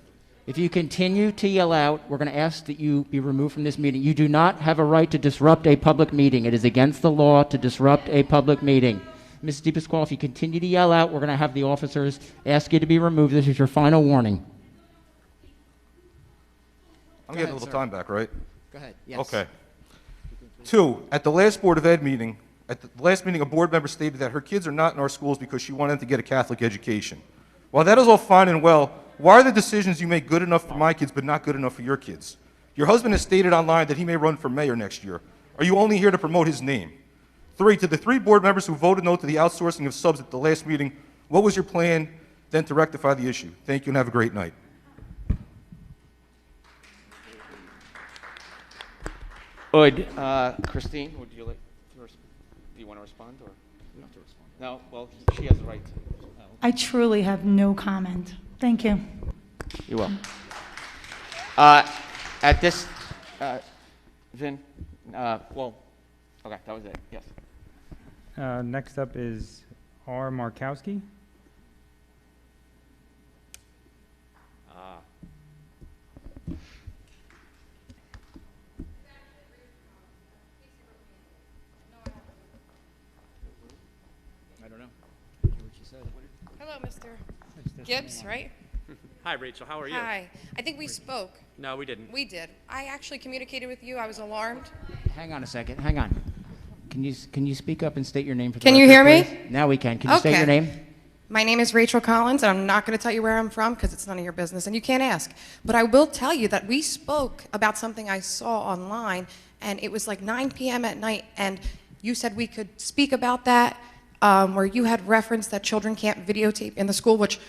If you continue to yell out, we're going to ask that you be removed from this meeting. You do not have a right to disrupt a public meeting. It is against the law to disrupt a public meeting. Ms. DePasquale, if you continue to yell out, we're going to have the officers ask you to be removed. This is your final warning. I'm getting a little time back, right? Go ahead. Yes. Okay. 2, at the last Board of Ed meeting, a board member stated that her kids are not in our schools because she wanted them to get a Catholic education. While that is all fine and well, why are the decisions you make good enough for my kids but not good enough for your kids? Your husband has stated online that he may run for mayor next year. Are you only here to promote his name? 3, to the 3 board members who voted no to the outsourcing of subs at the last meeting, what was your plan then to rectify the issue? Thank you and have a great night. Christine, would you like to do you want to respond or not to respond? No, well, she has the right to. I truly have no comment. Thank you. You will. At this, Vin, well, okay, that was it, yes. Next up is R. Markowski. I don't know. Hello, Mr. Gibbs, right? Hi, Rachel. How are you? Hi. I think we spoke. No, we didn't. We did. I actually communicated with you. I was alarmed. Hang on a second. Hang on. Can you speak up and state your name for the Can you record, hear me? please? Now we can. Can you state your name? My name is Rachel Collins, and I'm not going to tell you where I'm from because it's none of your business, and you can't ask. But I will tell you that we spoke about something I saw online, and it was like 9 p.m. at night, and you said we could speak about that, where you had referenced that children can't videotape in the school, which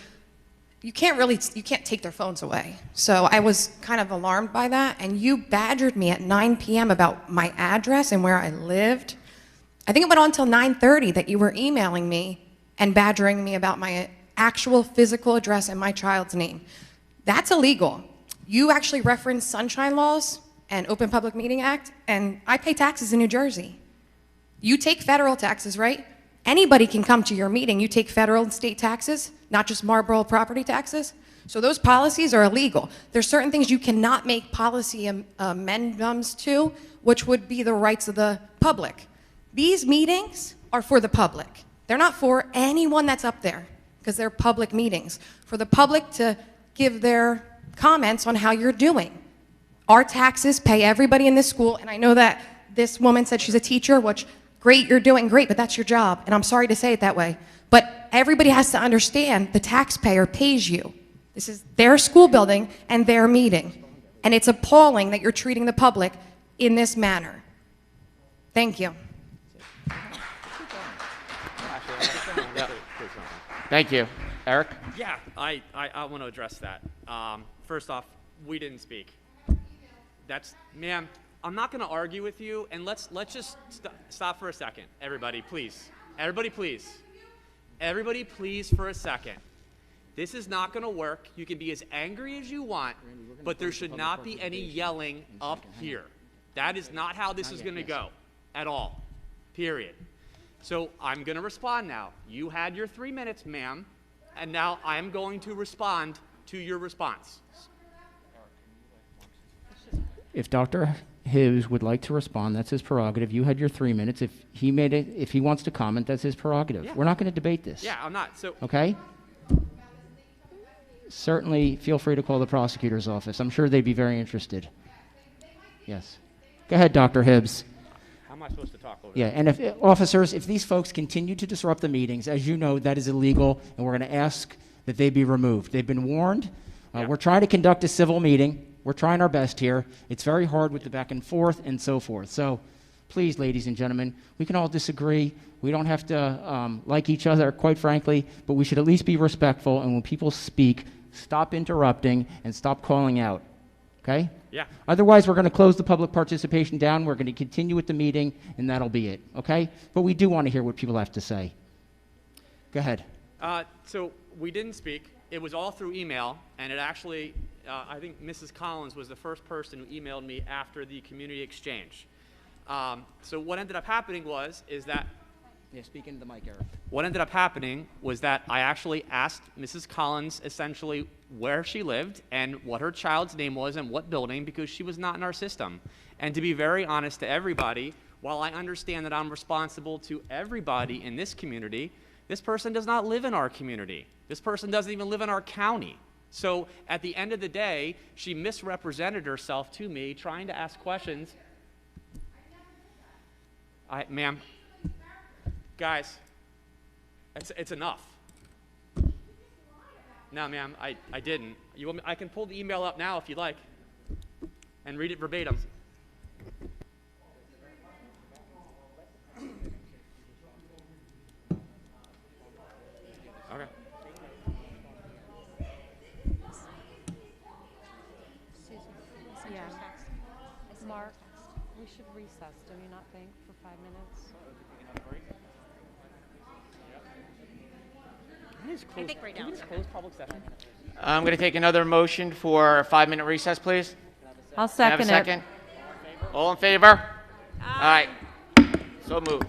you can't take their phones away. So I was kind of alarmed by that, and you badgered me at 9 p.m. about my address and where I lived. I think it went on until 9:30 that you were emailing me and badgering me about my actual physical address and my child's name. That's illegal. You actually referenced sunshine laws and Open Public Meeting Act, and I pay taxes in New Jersey. You take federal taxes, right? Anybody can come to your meeting. You take federal and state taxes, not just Marlboro property taxes. So those policies are illegal. There's certain things you cannot make policy amendments to, which would be the rights of the public. These meetings are for the public. They're not for anyone that's up there, because they're public meetings. For the public to give their comments on how you're doing. Our taxes pay everybody in this school, and I know that this woman said she's a teacher, which, great, you're doing great, but that's your job, and I'm sorry to say it that way. But everybody has to understand the taxpayer pays you. This is their school building and their meeting. And it's appalling that you're treating the public in this manner. Thank you. Thank you. Eric? Yeah, I want to address that. First off, we didn't speak. Ma'am, I'm not going to argue with you, and let's just stop for a second. Everybody, please. Everybody, please. Everybody, please, for a second. This is not going to work. You can be as angry as you want, but there should not be any yelling up here. That is not how this is going to go at all, period. So I'm going to respond now. You had your 3 minutes, ma'am, and now I'm going to respond to your response. If Dr. Hibbs would like to respond, that's his prerogative. You had your 3 minutes. If he wants to comment, that's his prerogative. Yeah. We're not going to debate this. Yeah, I'm not. So okay? Certainly feel free to call the prosecutor's office. I'm sure they'd be very interested. Yes. Go ahead, Dr. Hibbs. How am I supposed to talk over Yeah, and officers, if these folks continue to disrupt the meetings, as you know, that is illegal, and we're going to ask that they be removed. They've been warned. We're trying to conduct a civil meeting. We're trying our best here. It's very hard with the back and forth and so forth. So please, ladies and gentlemen, we can all disagree. We don't have to like each other, quite frankly, but we should at least be respectful, and when people speak, stop interrupting and stop calling out. Okay? Yeah. Otherwise, we're going to close the public participation down. We're going to continue with the meeting, and that'll be it. Okay? But we do want to hear what people have to say. Go ahead. So we didn't speak. it was all through email, and it actually, I think Mrs. Collins was the first person who emailed me after the community exchange. So what ended up happening is that Yeah, speak into the mic, Eric. what ended up happening was that I actually asked Mrs. Collins essentially where she lived and what her child's name was and what building, because she was not in our system. And to be very honest to everybody, while I understand that I'm responsible to everybody in this community, this person does not live in our community. This person doesn't even live in our county. So at the end of the day, she misrepresented herself to me, trying to ask questions. Ma'am, guys, it's enough. No, ma'am, I didn't. You want me, I can pull the email up now if you'd like and read it verbatim. Okay. Yeah. Mark, we should recess, do you not think, for 5 minutes? I think we're done. I'm going to take another motion for a 5-minute recess, please. I'll Can I have a second it. second? All in favor? Aye. So moved.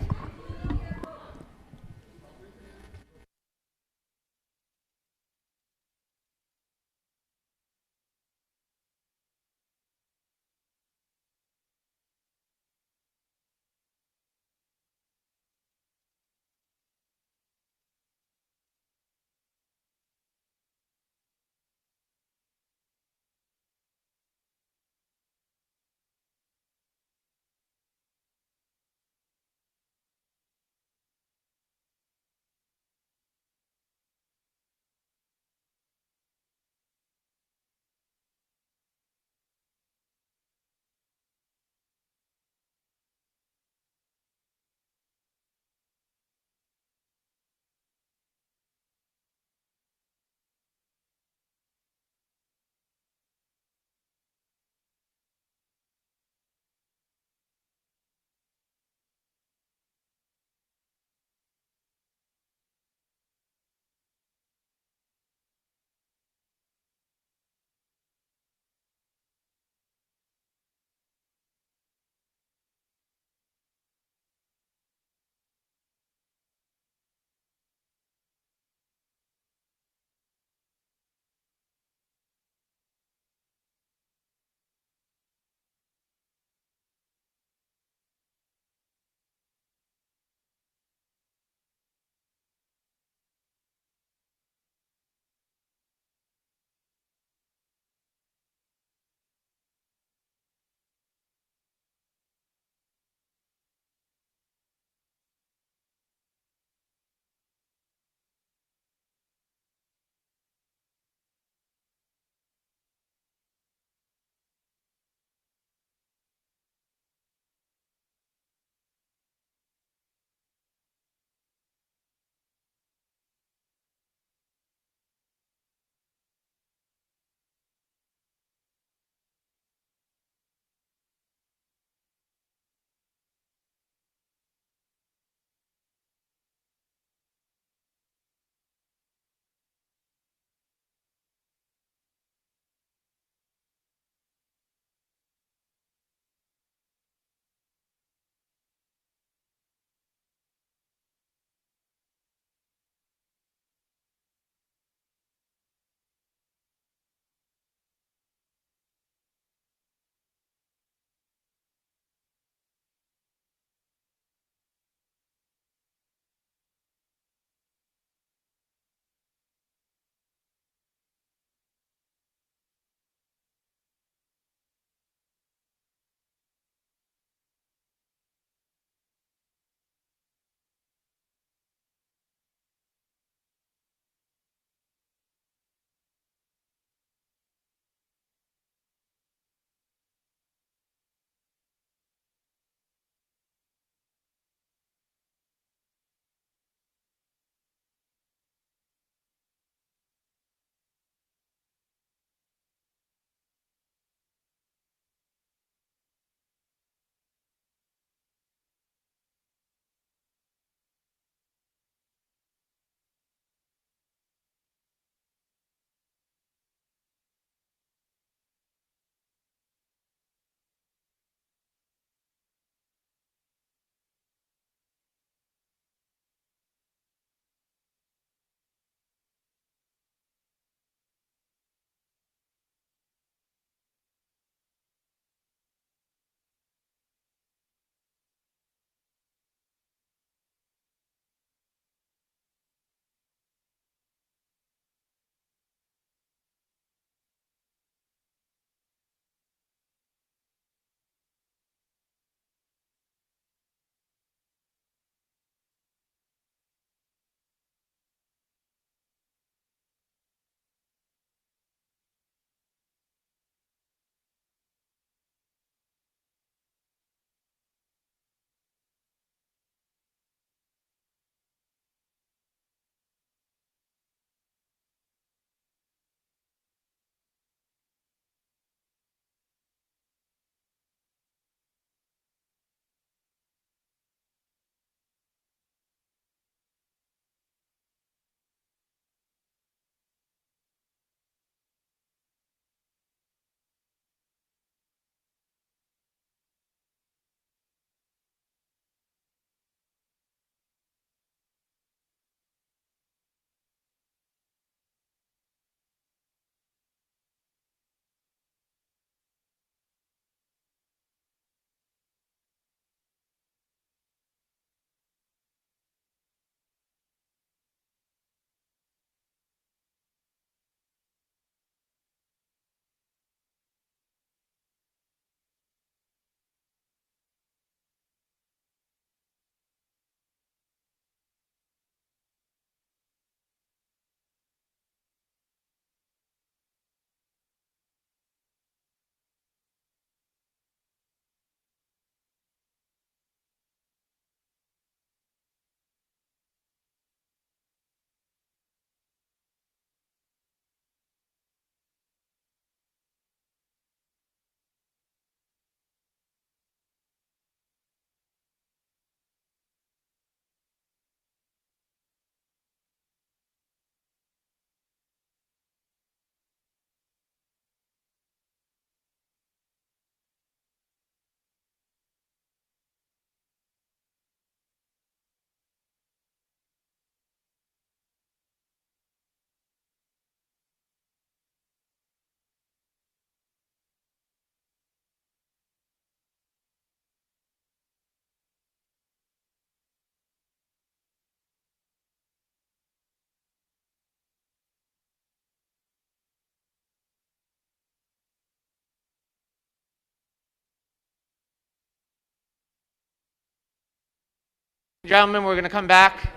Gentlemen, we're going to come back.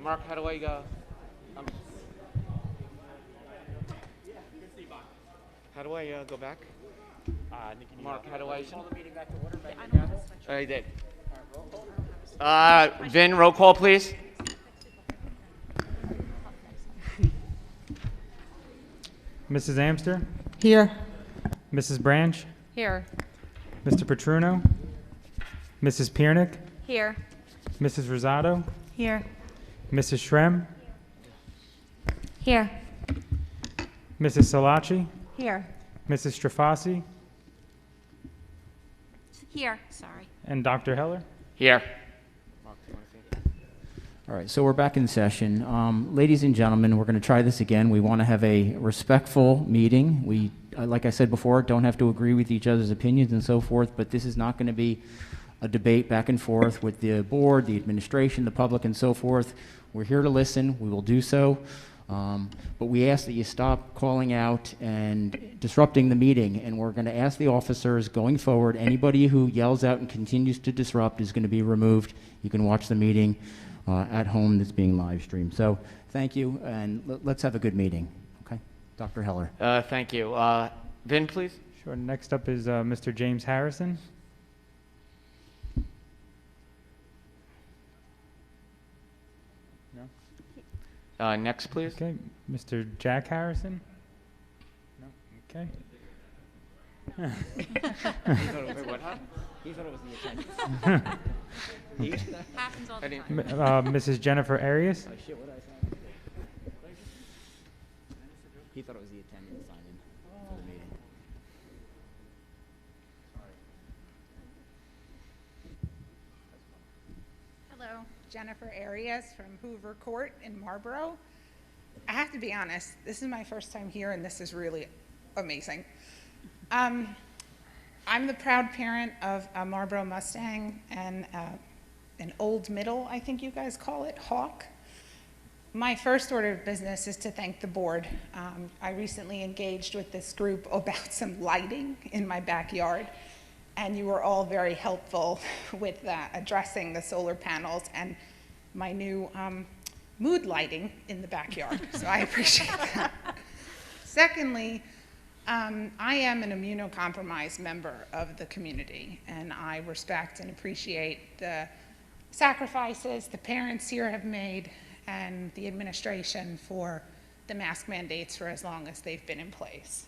Mark, how do I go? How do I go back? Mark, how do I? Call the meeting back to order. I did. Vin, roll call, please. Mrs. Amster? Here. Mrs. Branch? Here. Mr. Petruno? Mrs. Piernick? Here. Mrs. Rosado? Here. Mrs. Shrem? Here. Mrs. Salaci? Here. Mrs. Strafasi? Here, sorry. And Dr. Heller? Here. All right, so we're back in session. Ladies and gentlemen, we're going to try this again. We want to have a respectful meeting. We, like I said before, don't have to agree with each other's opinions and so forth, but this is not going to be a debate back and forth with the board, the administration, the public, and so forth. We're here to listen. We will do so. But we ask that you stop calling out and disrupting the meeting, and we're going to ask the officers going forward, anybody who yells out and continues to disrupt is going to be removed. You can watch the meeting at home that's being live streamed. So thank you, and let's have a good meeting. Okay, Dr. Heller. Thank you. Vin, please. Sure. Next up is Mr. James Harrison. No? Next, please. Okay, Mr. Jack Harrison. No. Okay. What happened? He thought it was the attendance. Happens all the time. Mrs. Jennifer Arias. Oh, shit, what did I say? He thought it was the attendance sign in for the meeting. Hello, Jennifer Arias from Hoover Court in Marlboro. I have to be honest, this is my first time here and this is really amazing. I'm the proud parent of a Marlboro Mustang and an Old Middle, I think you guys call it, Hawk. My first order of business is to thank the board. I recently engaged with this group about some lighting in my backyard, and you were all very helpful with addressing the solar panels and my new mood lighting in the backyard, so I appreciate that. Secondly, I am an immunocompromised member of the community, and I respect and appreciate the sacrifices the parents here have made and the administration for the mask mandates for as long as they've been in place.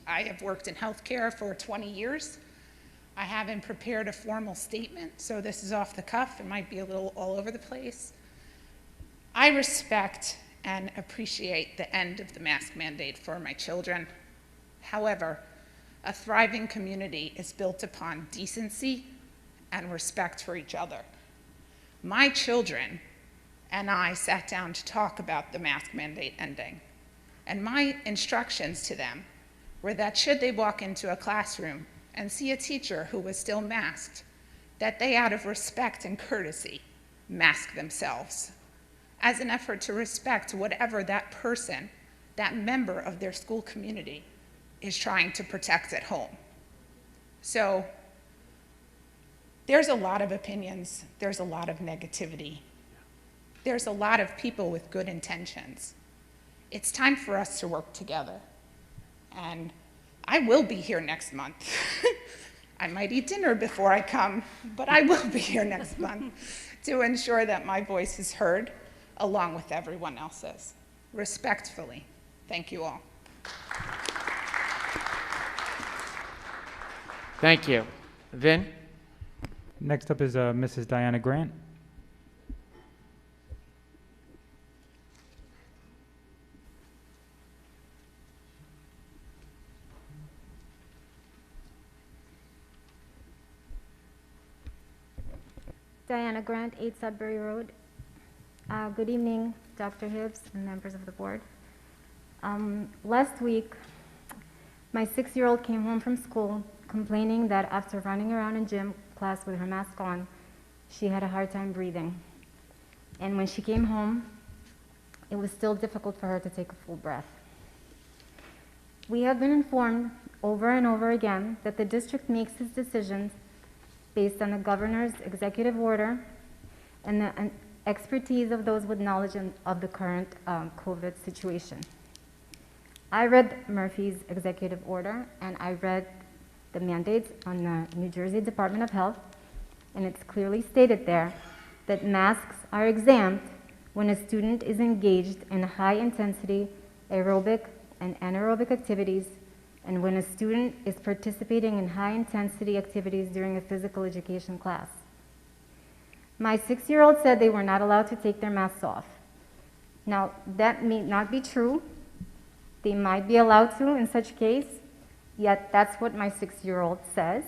I have worked in healthcare for 20 years. I haven't prepared a formal statement, so this is off the cuff. It might be a little all over the place. I respect and appreciate the end of the mask mandate for my children. However, a thriving community is built upon decency and respect for each other. My children and I sat down to talk about the mask mandate ending, and my instructions to them were that should they walk into a classroom and see a teacher who was still masked, that they, out of respect and courtesy, mask themselves as an effort to respect whatever that person, that member of their school community, is trying to protect at home. So there's a lot of opinions, there's a lot of negativity, there's a lot of people with good intentions. It's time for us to work together. And I will be here next month. I might eat dinner before I come, but I will be here next month to ensure that my voice is heard along with everyone else's. Respectfully, thank you all. Thank you. Vin? Next up is Mrs. Diana Grant. Diana Grant, 8 Sudbury Road. Good evening, Dr. Hibbs and members of the board. Last week, my 6-year-old came home from school complaining that after running around in gym class with her mask on, she had a hard time breathing. And when she came home, it was still difficult for her to take a full breath. We have been informed over and over again that the district makes its decisions based on the governor's executive order and the expertise of those with knowledge of the current COVID situation. I read Murphy's executive order, and I read the mandates on the New Jersey Department of Health, and it's clearly stated there that masks are exempt when a student is engaged in high-intensity aerobic and anaerobic activities, and when a student is participating in high-intensity activities during a physical education class. My 6-year-old said they were not allowed to take their masks off. Now, that may not be true. They might be allowed to in such case, yet that's what my 6-year-old says,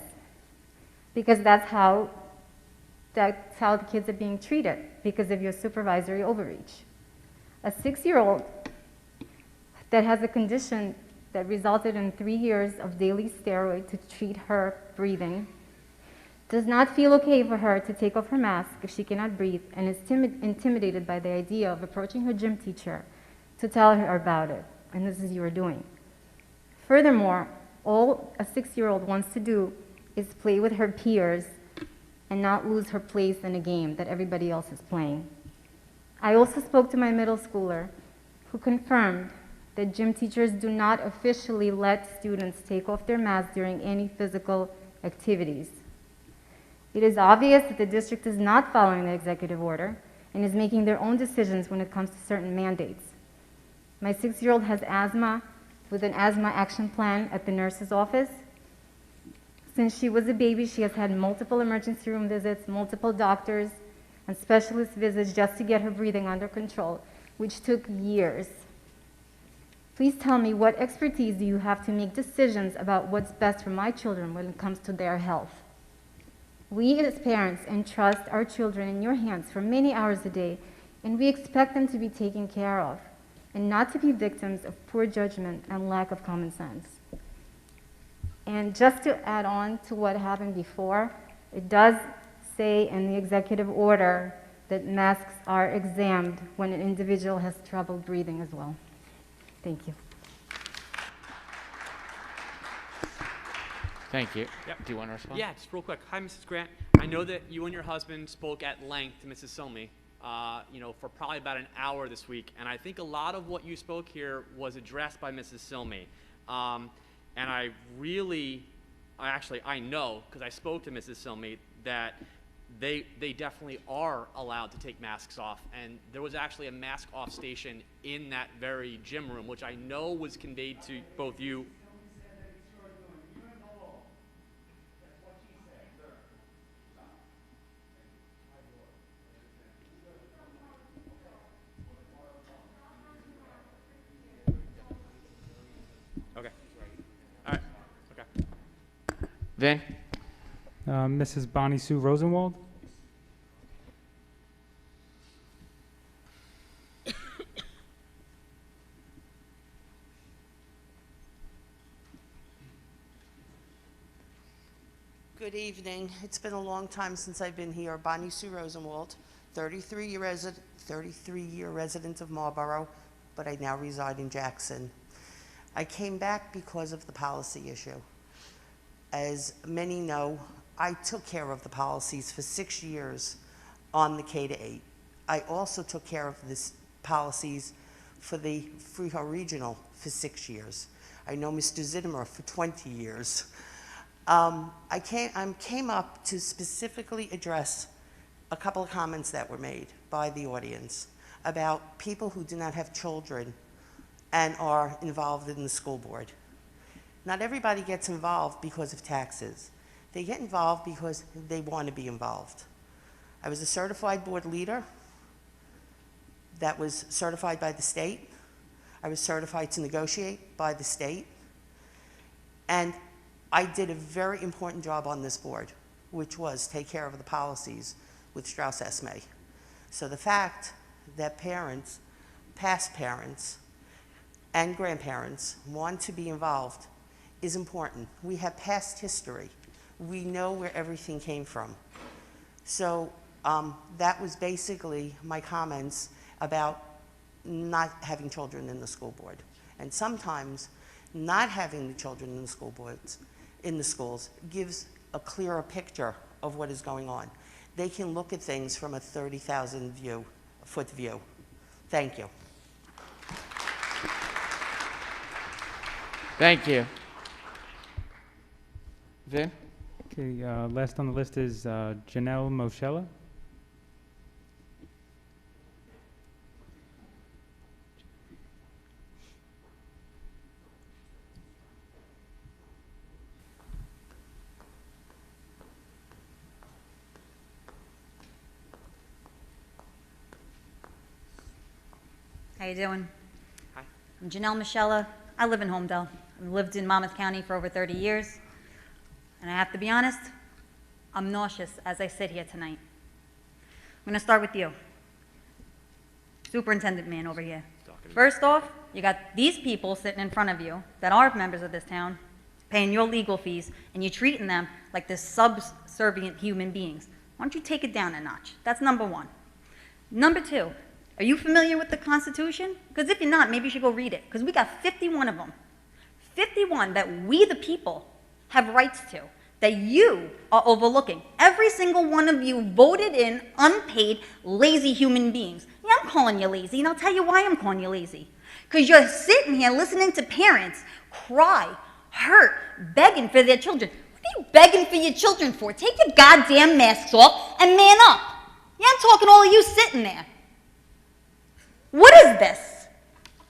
because that's how the kids are being treated because of your supervisory overreach. A 6-year-old that has a condition that resulted in 3 years of daily steroid to treat her breathing does not feel okay for her to take off her mask if she cannot breathe and is intimidated by the idea of approaching her gym teacher to tell her about it, and this is what you are doing. Furthermore, all a 6-year-old wants to do is play with her peers and not lose her place in a game that everybody else is playing. I also spoke to my middle schooler who confirmed that gym teachers do not officially let students take off their masks during any physical activities. It is obvious that the district is not following the executive order and is making their own decisions when it comes to certain mandates. My 6-year-old has asthma with an asthma action plan at the nurse's office. Since she was a baby, she has had multiple emergency room visits, multiple doctors, and specialist visits just to get her breathing under control, which took years. Please tell me, what expertise do you have to make decisions about what's best for my children when it comes to their health? We as parents entrust our children in your hands for many hours a day, and we expect them to be taken care of and not to be victims of poor judgment and lack of common sense. And just to add on to what happened before, it does say in the executive order that masks are exempt when an individual has trouble breathing as well. Thank you. Thank you. Yep. Do you want to respond? Yeah, just real quick. Hi, Mrs. Grant. I know that you and your husband spoke at length to Mrs. Silmy, for probably about an hour this week, and I think a lot of what you spoke here was addressed by Mrs. Silmy. And I know, because I spoke to Mrs. Silmy, that they definitely are allowed to take masks off. And there was actually a mask off station in that very gym room, which I know was conveyed to both you. Okay. All right. Okay. Vin? Mrs. Bonnie Sue Rosenwald? Good evening. It's been a long time since I've been here. Bonnie Sue Rosenwald, 33-year resident of Marlboro, but I now reside in Jackson. I came back because of the policy issue. As many know, I took care of the policies for 6 years on the K-8. I also took care of the policies for the Freehold Regional for 6 years. I know Mr. Zittimer for 20 years. I came up to specifically address a couple of comments that were made by the audience about people who do not have children and are involved in the school board. Not everybody gets involved because of taxes. They get involved because they want to be involved. I was a certified board leader that was certified by the state. I was certified to negotiate by the state. And I did a very important job on this board, which was take care of the policies with Strauss Esme. So the fact that parents, past parents, and grandparents want to be involved is important. We have past history. We know where everything came from. So that was basically my comments about not having children in the school board. And sometimes not having the children in the school boards, in the schools, gives a clearer picture of what is going on. They can look at things from a 30,000-foot view. Thank you. Thank you. Vin? Okay, last on the list is Janelle Moschella. How you doing? Hi. I'm Janelle Michella. I live in Homedale. I've lived in Monmouth County for over 30 years. And I have to be honest, I'm nauseous as I sit here tonight. I'm going to start with you. Superintendent man over here. First off, you got these people sitting in front of you that are members of this town, paying your legal fees, and you're treating them like they're subservient human beings. Why don't you take it down a notch? That's number one. Number two, are you familiar with the Constitution? Because if you're not, maybe you should go read it. Because we got 51 of them. 51 that we, the people, have rights to, that you are overlooking. Every single one of you voted in unpaid, lazy human beings. Yeah, I'm calling you lazy, and I'll tell you why I'm calling you lazy. Because you're sitting here listening to parents cry, hurt, begging for their children. What are you begging for your children for? Take your goddamn masks off and man up. Yeah, I'm talking to all of you sitting there. What is this?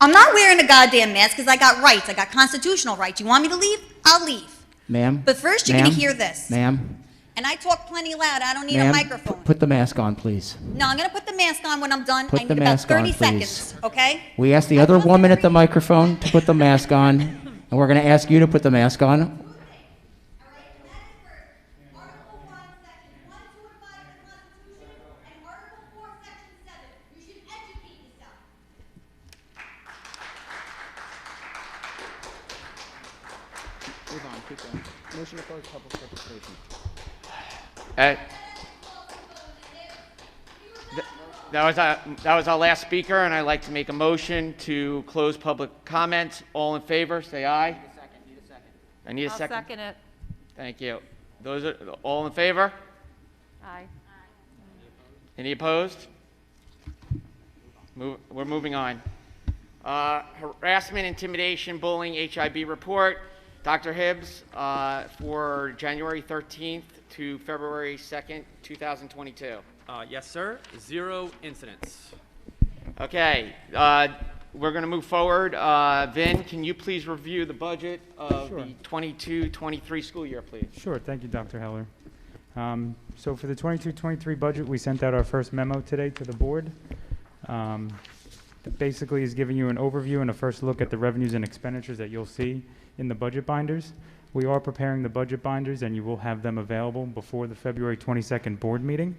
I'm not wearing a goddamn mask because I got rights. I got constitutional rights. You want me to leave? I'll leave. Ma'am? But first you're going to hear this. Ma'am? And I talk plenty loud. I don't need a microphone. Put the mask on, please. No, I'm going to put the mask on when I'm done. Put I the need about mask on, 30 please. seconds, okay? We asked the other woman at the microphone to put the mask on, and we're going to ask you to put the mask on. Motion to close public participation. That was our last speaker, and I'd like to make a motion to close public comment. All in favor, say aye. Need a second. I need a second. I'll second it. Thank you. Those are all in favor? Aye. Any opposed? We're moving on. Harassment, intimidation, bullying, HIB report. Dr. Hibbs, for January 13th to February 2nd, 2022. Yes, sir. 0 incidents. Okay, we're going to move forward. Vin, can you please review the budget of the 22-23 school year, please? Sure, thank you, Dr. Heller. So for the 22-23 budget, we sent out our first memo today to the board. That basically is giving you an overview and a first look at the revenues and expenditures that you'll see in the budget binders. We are preparing the budget binders, and you will have them available before the February 22nd board meeting.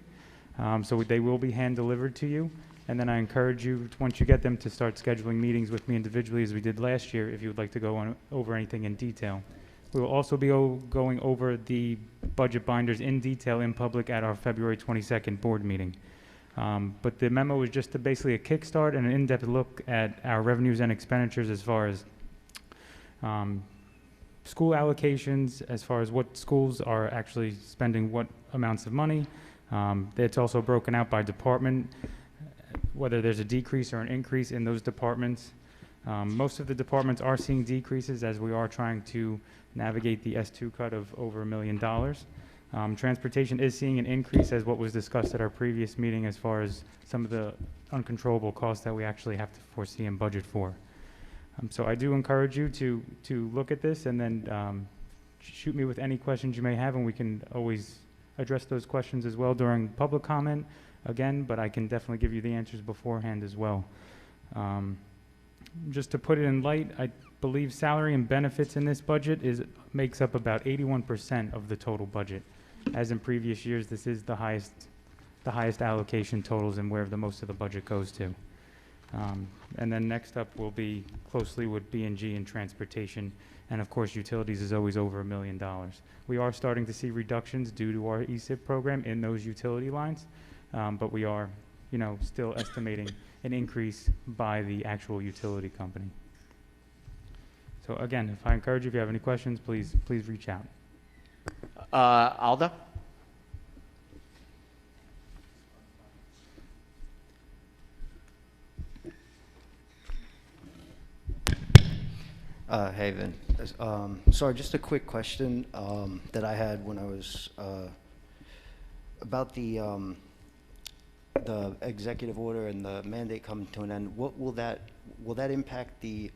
So they will be hand-delivered to you. And then I encourage you, once you get them, to start scheduling meetings with me individually as we did last year if you would like to go over anything in detail. We will also be going over the budget binders in detail in public at our February 22nd board meeting. But the memo is just basically a kickstart and an in-depth look at our revenues and expenditures as far as school allocations, as far as what schools are actually spending what amounts of money. It's also broken out by department, whether there's a decrease or an increase in those departments. Most of the departments are seeing decreases as we are trying to navigate the S2 cut of over $1 million. Transportation is seeing an increase as what was discussed at our previous meeting as far as some of the uncontrollable costs that we actually have to foresee and budget for. So I do encourage you to look at this and then shoot me with any questions you may have, and we can always address those questions as well during public comment again, but I can definitely give you the answers beforehand as well. Just to put it in light, I believe salary and benefits in this budget makes up about 81% of the total budget. As in previous years, this is the highest allocation totals and where the most of the budget goes to. And then next up will be closely with B&G and transportation, and of course utilities is always over $1 million. We are starting to see reductions due to our ESIP program in those utility lines, but we are still estimating an increase by the actual utility company. So again, if I encourage you, if you have any questions, please reach out. Alda? Hey, Vin. Sorry, just a quick question that I had when I was about the executive order and the mandate coming to an end. What will that impact the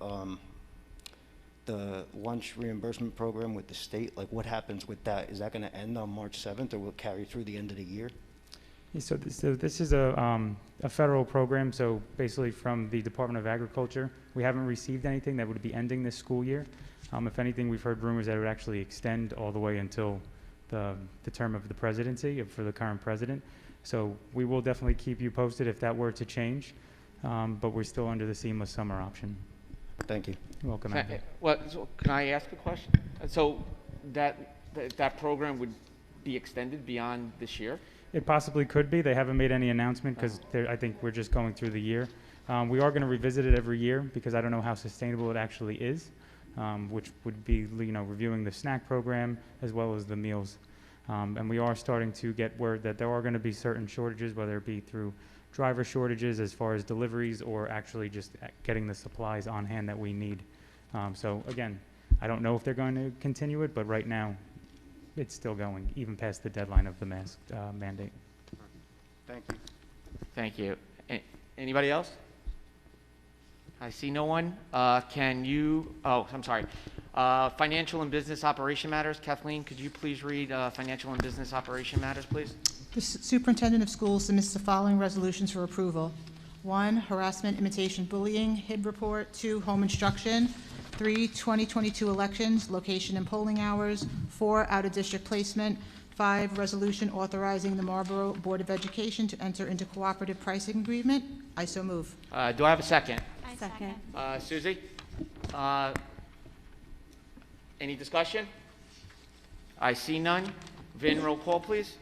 lunch reimbursement program with the state? Like, what happens with that? Is that going to end on March 7th, or will it carry through the end of the year? Yeah, so this is a federal program. So basically, from the Department of Agriculture, we haven't received anything that would be ending this school year. If anything, we've heard rumors that it would actually extend all the way until the term of the presidency for the current president. So we will definitely keep you posted if that were to change, but we're still under the seamless summer option. Thank you. You're welcome. So can I ask a question? So that program would be extended beyond this year? It possibly could be. They haven't made any announcement because I think we're just going through the year. We are going to revisit it every year because I don't know how sustainable it actually is, which would be reviewing the snack program as well as the meals. And we are starting to get word that there are going to be certain shortages, whether it be through driver shortages as far as deliveries or actually just getting the supplies on hand that we need. So again, I don't know if they're going to continue it, but right now it's still going, even past the deadline of the mask mandate. Thank you. Thank you. Anybody else? I see no one. Can you, I'm sorry. Financial and business operation matters. Kathleen, could you please read financial and business operation matters, please? The superintendent of schools submits the following resolutions for approval. 1, harassment, imitation, bullying, HIB report. 2, home instruction. 3, 2022 elections, location and polling hours. 4, out-of-district placement. 5, resolution authorizing the Marlboro Board of Education to enter into cooperative pricing agreement. I so move. Do I have a second? I second. Susie? Any discussion? I see none. Vin, roll call, please.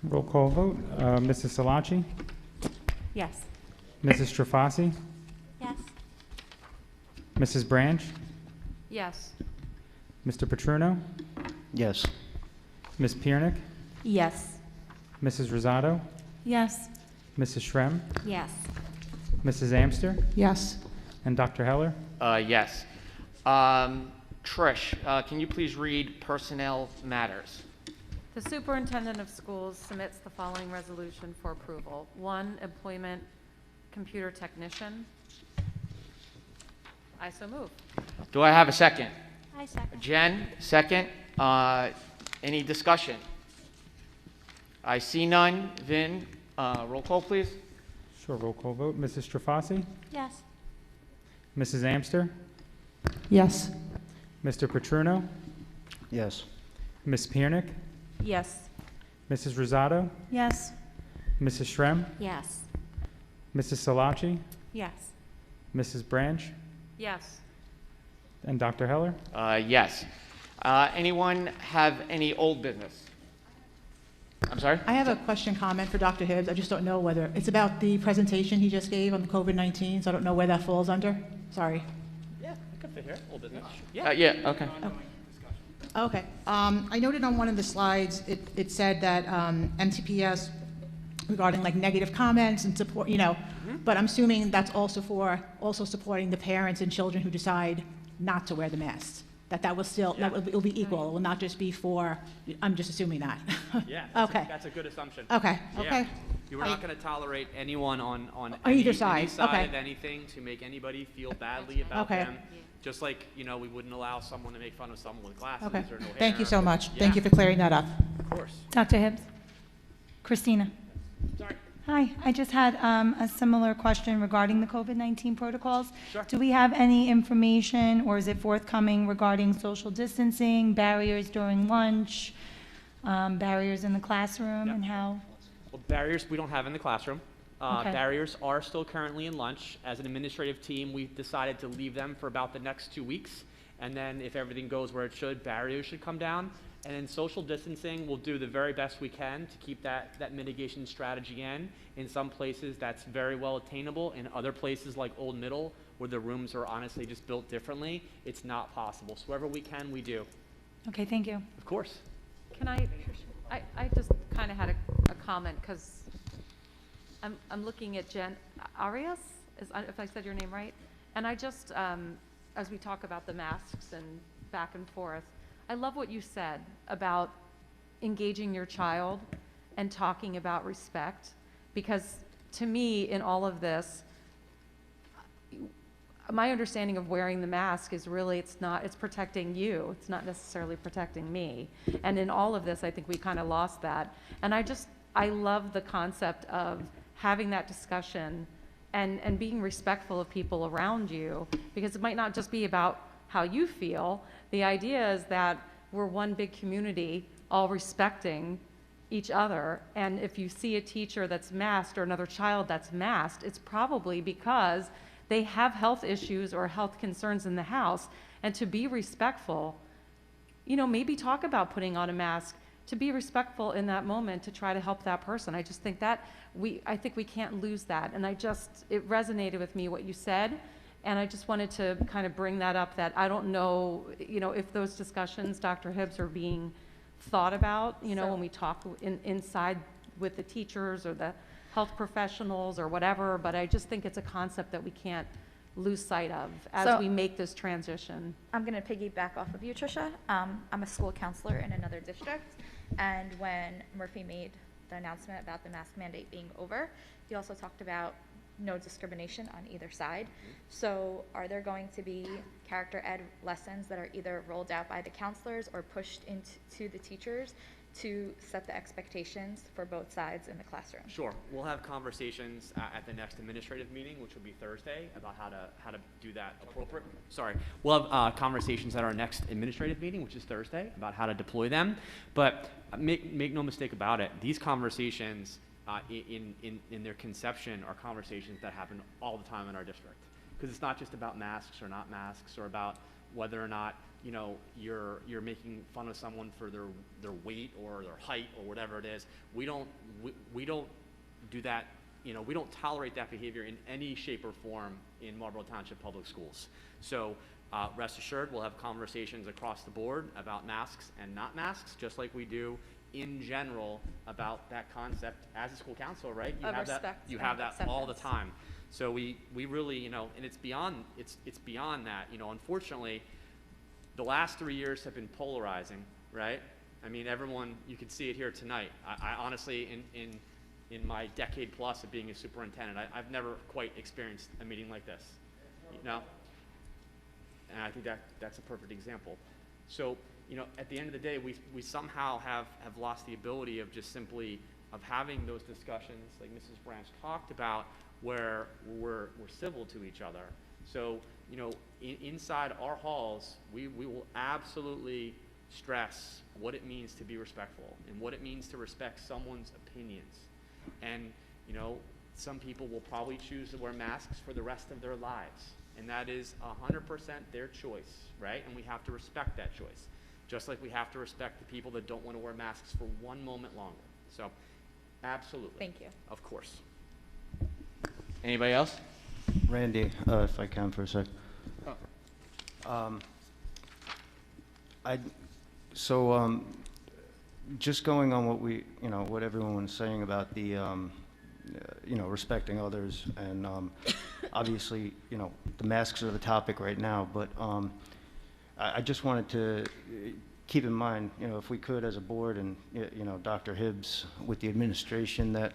Roll call vote. Mrs. Salaci? Yes. Mrs. Strafasi? Yes. Mrs. Branch? Yes. Mr. Petruno? Yes. Ms. Piernick? Yes. Mrs. Rosado? Yes. Mrs. Shrem? Yes. Mrs. Amster? Yes. And Dr. Heller? Yes. Trish, can you please read personnel matters? The superintendent of schools submits the following resolution for approval. 1, employment computer technician. I so move. Do I have a second? I second. Jen, second. Any discussion? I see none. Vin, roll call, please. Sure, roll call vote. Mrs. Strafasi? Yes. Mrs. Amster? Yes. Mr. Petruno? Yes. Ms. Piernick? Yes. Mrs. Rosado? Yes. Mrs. Shrem? Yes. Mrs. Salaci? Yes. Mrs. Branch? Yes. And Dr. Heller? Yes. Anyone have any old business? I'm sorry? I have a question, comment for Dr. Hibbs. I just don't know whether, it's about the presentation he just gave on the COVID-19, so I don't know where that falls under. Sorry. Yeah, I could fit here. Old business. Yeah, okay. Okay. I noted on one of the slides, it said that MTPS regarding like negative comments and support, but I'm assuming that's also supporting the parents and children who decide not to wear the masks. That will still, it will be equal. It will not just be for, I'm just assuming that. Yeah. Okay. That's a good assumption. Okay. Yeah. Okay. You are not going to tolerate anyone on either any side. side Okay. of anything to make anybody feel badly about Okay. them. Just like, we wouldn't allow someone to make fun of someone with glasses Okay. or no hair. Thank you so much. Yeah. Thank you for clearing that up. Of course. Dr. Hibbs. Christina. Sorry. Hi, I just had a similar question regarding the COVID-19 protocols. Sure. Do we have any information, or is it forthcoming regarding social distancing, barriers during lunch, barriers in the classroom, and how? Well, barriers we don't have in the classroom. Okay. Barriers are still currently in lunch. As an administrative team, we've decided to leave them for about the next 2 weeks. And then if everything goes where it should, barriers should come down. And in social distancing, we'll do the very best we can to keep that mitigation strategy in. In some places, that's very well attainable. In other places like Old Middle, where the rooms are honestly just built differently, it's not possible. So wherever we can, we do. Okay, thank you. Of course. Can I just kind of had a comment, because I'm looking at Jen Arias, if I said your name right, and I just, as we talk about the masks and back and forth, I love what you said about engaging your child and talking about respect, because to me, in all of this, my understanding of wearing the mask is really, it's protecting you. It's not necessarily protecting me. And in all of this, I think we kind of lost that. And I love the concept of having that discussion and being respectful of people around you, because it might not just be about how you feel. The idea is that we're one big community, all respecting each other. And if you see a teacher that's masked or another child that's masked, it's probably because they have health issues or health concerns in the house. And to be respectful, maybe talk about putting on a mask, to be respectful in that moment, to try to help that person. I just think that I think we can't lose that. And it resonated with me what you said. And I just wanted to kind of bring that up, that I don't know, if those discussions, Dr. Hibbs, are being thought about, when we talk inside with the teachers or the health professionals or whatever, but I just think it's a concept that we can't lose sight of as we make this transition. I'm going to piggyback off of you, Tricia. I'm a school counselor in another district, and when Murphy made the announcement about the mask mandate being over, he also talked about no discrimination on either side. So are there going to be character ed lessons that are either rolled out by the counselors or pushed into the teachers to set the expectations for both sides in the classroom? Sure. We'll have conversations at the next administrative meeting, which will be Thursday, about how to do that appropriate. Sorry. We'll have conversations at our next administrative meeting, which is Thursday, about how to deploy them. But make no mistake about it, these conversations in their conception are conversations that happen all the time in our district. Because it's not just about masks or not masks, or about whether or not you're making fun of someone for their weight or their height or whatever it is. We don't do that. We don't tolerate that behavior in any shape or form in Marlboro Township Public Schools. So rest assured, we'll have conversations across the board about masks and not masks, just like we do in general about that concept as a school counselor, right? You have that all the time. So we really, and it's beyond that. Unfortunately, the last 3 years have been polarizing, right? I mean, everyone, you can see it here tonight. I honestly, in my decade plus of being a superintendent, I've never quite experienced a meeting like this, And I think that's a perfect example. So, at the end of the day, we somehow have lost the ability of just simply of having those discussions, like Mrs. Branch talked about, where we're civil to each other. So, inside our halls, we will absolutely stress what it means to be respectful and what it means to respect someone's opinions. And, some people will probably choose to wear masks for the rest of their lives. And that is 100% their choice, right? And we have to respect that choice. Just like we have to respect the people that don't want to wear masks for one moment longer. So, absolutely. Thank you. Of course. Anybody else? Randy, if I can for a sec. Just going on what everyone was saying about the, respecting others, and obviously, the masks are the topic right now, but I just wanted to keep in mind, if we could as a board, and, Dr. Hibbs with the administration, that,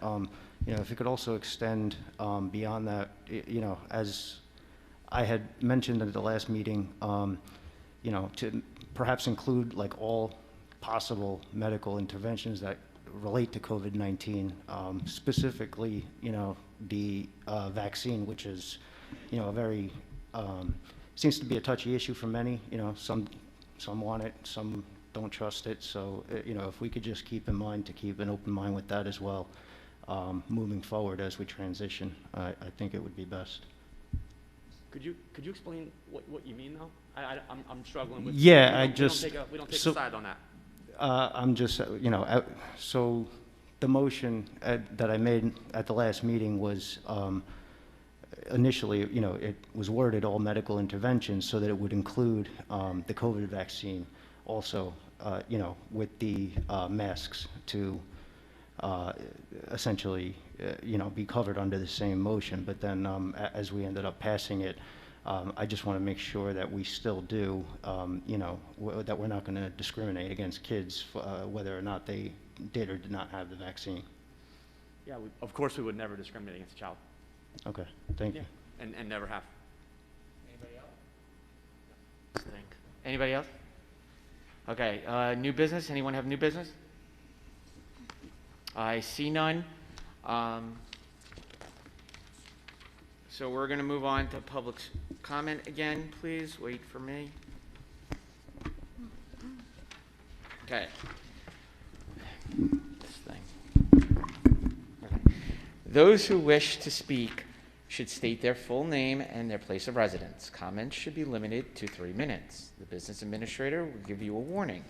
if it could also extend beyond that, as I had mentioned at the last meeting, to perhaps include like all possible medical interventions that relate to COVID-19, specifically, the vaccine, which is, a very, seems to be a touchy issue for many. Some want it, some don't trust it. So, if we could just keep in mind to keep an open mind with that as well, moving forward as we transition, I think it would be best. Could you explain what you mean, though? I'm struggling with. Yeah, we don't take a side on that. I'm just, so the motion that I made at the last meeting was, initially, it was worded all medical interventions so that it would include the COVID vaccine also, with the masks to essentially, be covered under the same motion. But then as we ended up passing it, I just want to make sure that we still do, that we're not going to discriminate against kids whether or not they did or did not have the vaccine. Yeah, of course we would never discriminate against a child. Okay, thank you. And never have. Anybody else? Anybody else? Okay, new business. Anyone have new business? I see none. So we're going to move on to public comment again. Please wait for me. Okay. This thing. Okay. Those who wish to speak should state their full name and their place of residence. Comments should be limited to 3 minutes. The business administrator will give you a warning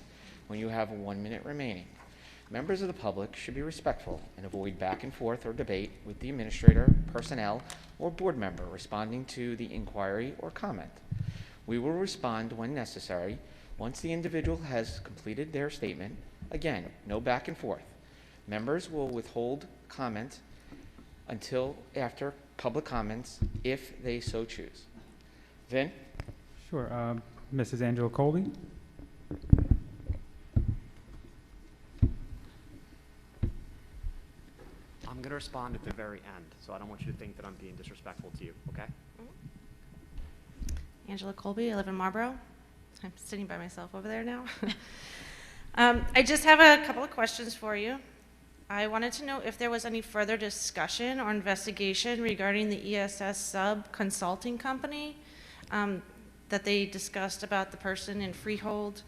when you have 1 minute remaining. Members of the public should be respectful and avoid back and forth or debate with the administrator, personnel, or board member responding to the inquiry or comment. We will respond when necessary once the individual has completed their statement. Again, no back and forth. Members will withhold comment until after public comments if they so choose. Vin? Sure. Mrs. Angela Colby? I'm going to respond at the very end, so I don't want you to think that I'm being disrespectful to you, okay? Angela Colby, I live in Marlboro. I'm sitting by myself over there now. I just have a couple of questions for you. I wanted to know if there was any further discussion or investigation regarding the ESS sub consulting company that they discussed about the person in Freehold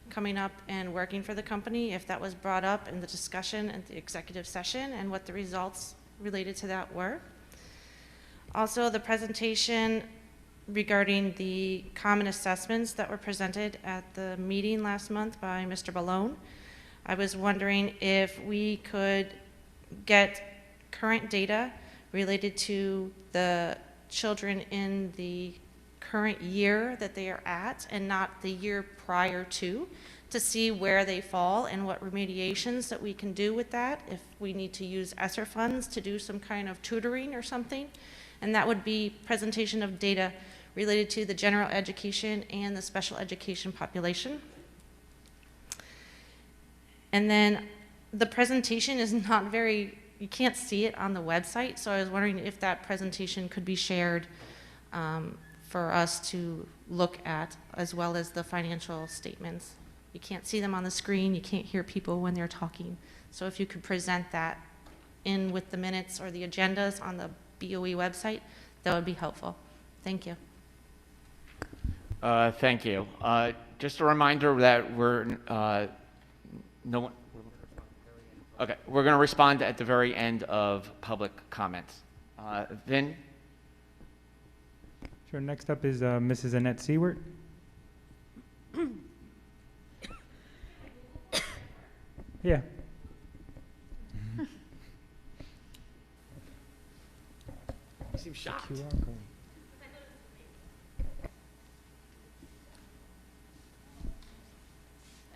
coming up and working for the company, if that was brought up in the discussion at the executive session and what the results related to that were. Also, the presentation regarding the common assessments that were presented at the meeting last month by Mr. Ballone. I was wondering if we could get current data related to the children in the current year that they are at and not the year prior to see where they fall and what remediations that we can do with that, if we need to use ESSER funds to do some kind of tutoring or something. And that would be presentation of data related to the general education and the special education population. And then the presentation is not very, you can't see it on the website, so I was wondering if that presentation could be shared for us to look at, as well as the financial statements. You can't see them on the screen, you can't hear people when they're talking. So if you could present that in with the minutes or the agendas on the BOE website, that would be helpful. Thank you. Thank you. Just a reminder that we're no one. Okay, we're going to respond at the very end of public comments. Vin? Sure. Next up is Mrs. Annette Seward. Yeah. You seem shocked.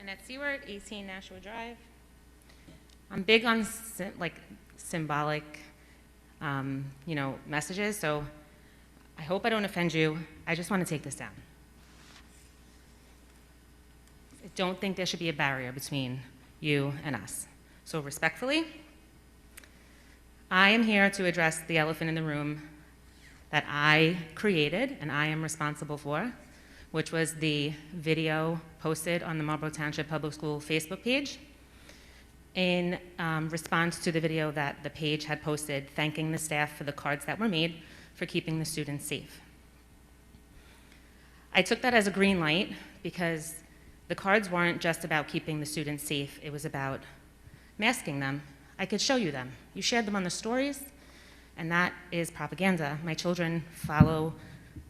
Annette Seward, 18 Nashua Drive. I'm big on symbolic, messages, so I hope I don't offend you. I just want to take this down. I don't think there should be a barrier between you and us. So respectfully, I am here to address the elephant in the room that I created and I am responsible for, which was the video posted on the Marlboro Township Public School Facebook page in response to the video that the page had posted thanking the staff for the cards that were made for keeping the students safe. I took that as a green light because the cards weren't just about keeping the students safe, it was about masking them. I could show you them. You shared them on the stories, and that is propaganda. My children follow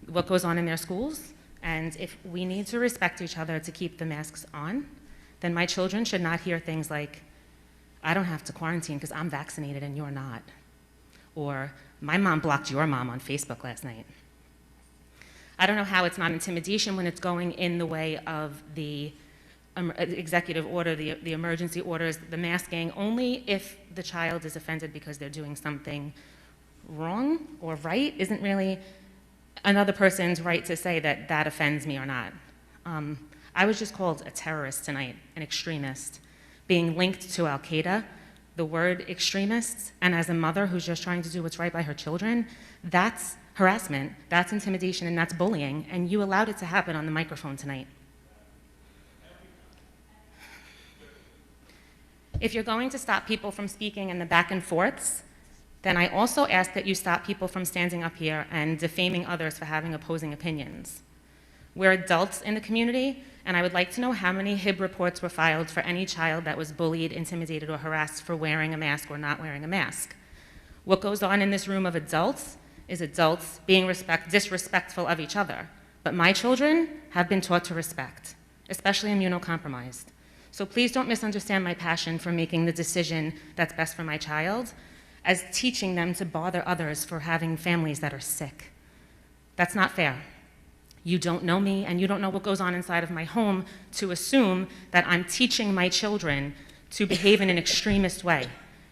what goes on in their schools, and if we need to respect each other to keep the masks on, then my children should not hear things like, I don't have to quarantine because I'm vaccinated and you're not. Or, my mom blocked your mom on Facebook last night. I don't know how it's not intimidation when it's going in the way of the executive order, the emergency orders, the masking, only if the child is offended because they're doing something wrong or right isn't really another person's right to say that that offends me or not. I was just called a terrorist tonight, an extremist, being linked to Al-Qaeda. The word extremists, and as a mother who's just trying to do what's right by her children, that's harassment, that's intimidation, and that's bullying, and you allowed it to happen on the microphone tonight. If you're going to stop people from speaking in the back and forths, then I also ask that you stop people from standing up here and defaming others for having opposing opinions. We're adults in the community, and I would like to know how many HIB reports were filed for any child that was bullied, intimidated, or harassed for wearing a mask or not wearing a mask. What goes on in this room of adults is adults being disrespectful of each other. But my children have been taught to respect, especially immunocompromised. So please don't misunderstand my passion for making the decision that's best for my child as teaching them to bother others for having families that are sick. That's not fair. You don't know me, and you don't know what goes on inside of my home to assume that I'm teaching my children to behave in an extremist way.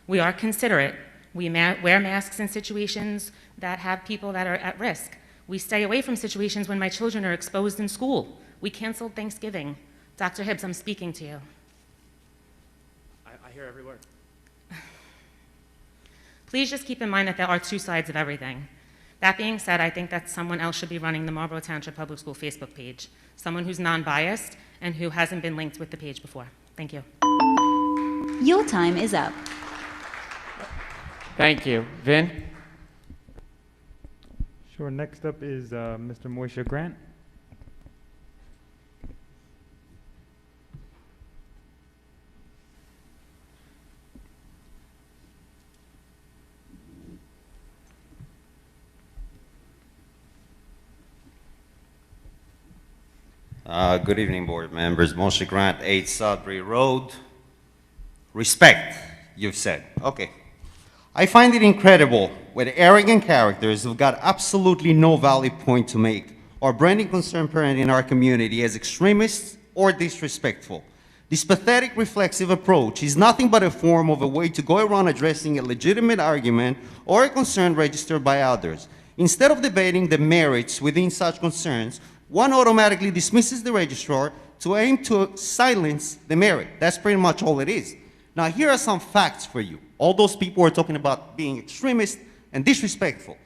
We are considerate. We wear masks in situations that have people that are at risk. We stay away from situations when my children are exposed in school. We canceled Thanksgiving. Dr. Hibbs, I'm speaking to you. I hear every word. Please just keep in mind that there are two sides of everything. That being said, I think that someone else should be running the Marlboro Township Public School Facebook page, someone who's non-biased and who hasn't been linked with the page before. Thank you. Your time is up. Thank you. Vin? Sure, next up is Mr. Moisha Grant. Good evening, board members. Moshe Grant, 8 Sudbury Road. Respect, you've said. Okay. I find it incredible when arrogant characters who've got absolutely no valid point to make are branding concerned parent in our community as extremists or disrespectful. This pathetic reflexive approach is nothing but a form of a way to go around addressing a legitimate argument or a concern registered by others. Instead of debating the merits within such concerns, one automatically dismisses the registrar to aim to silence the merit. That's pretty much all it is. Now, here are some facts for you. All those people who are talking about being extremist and disrespectful.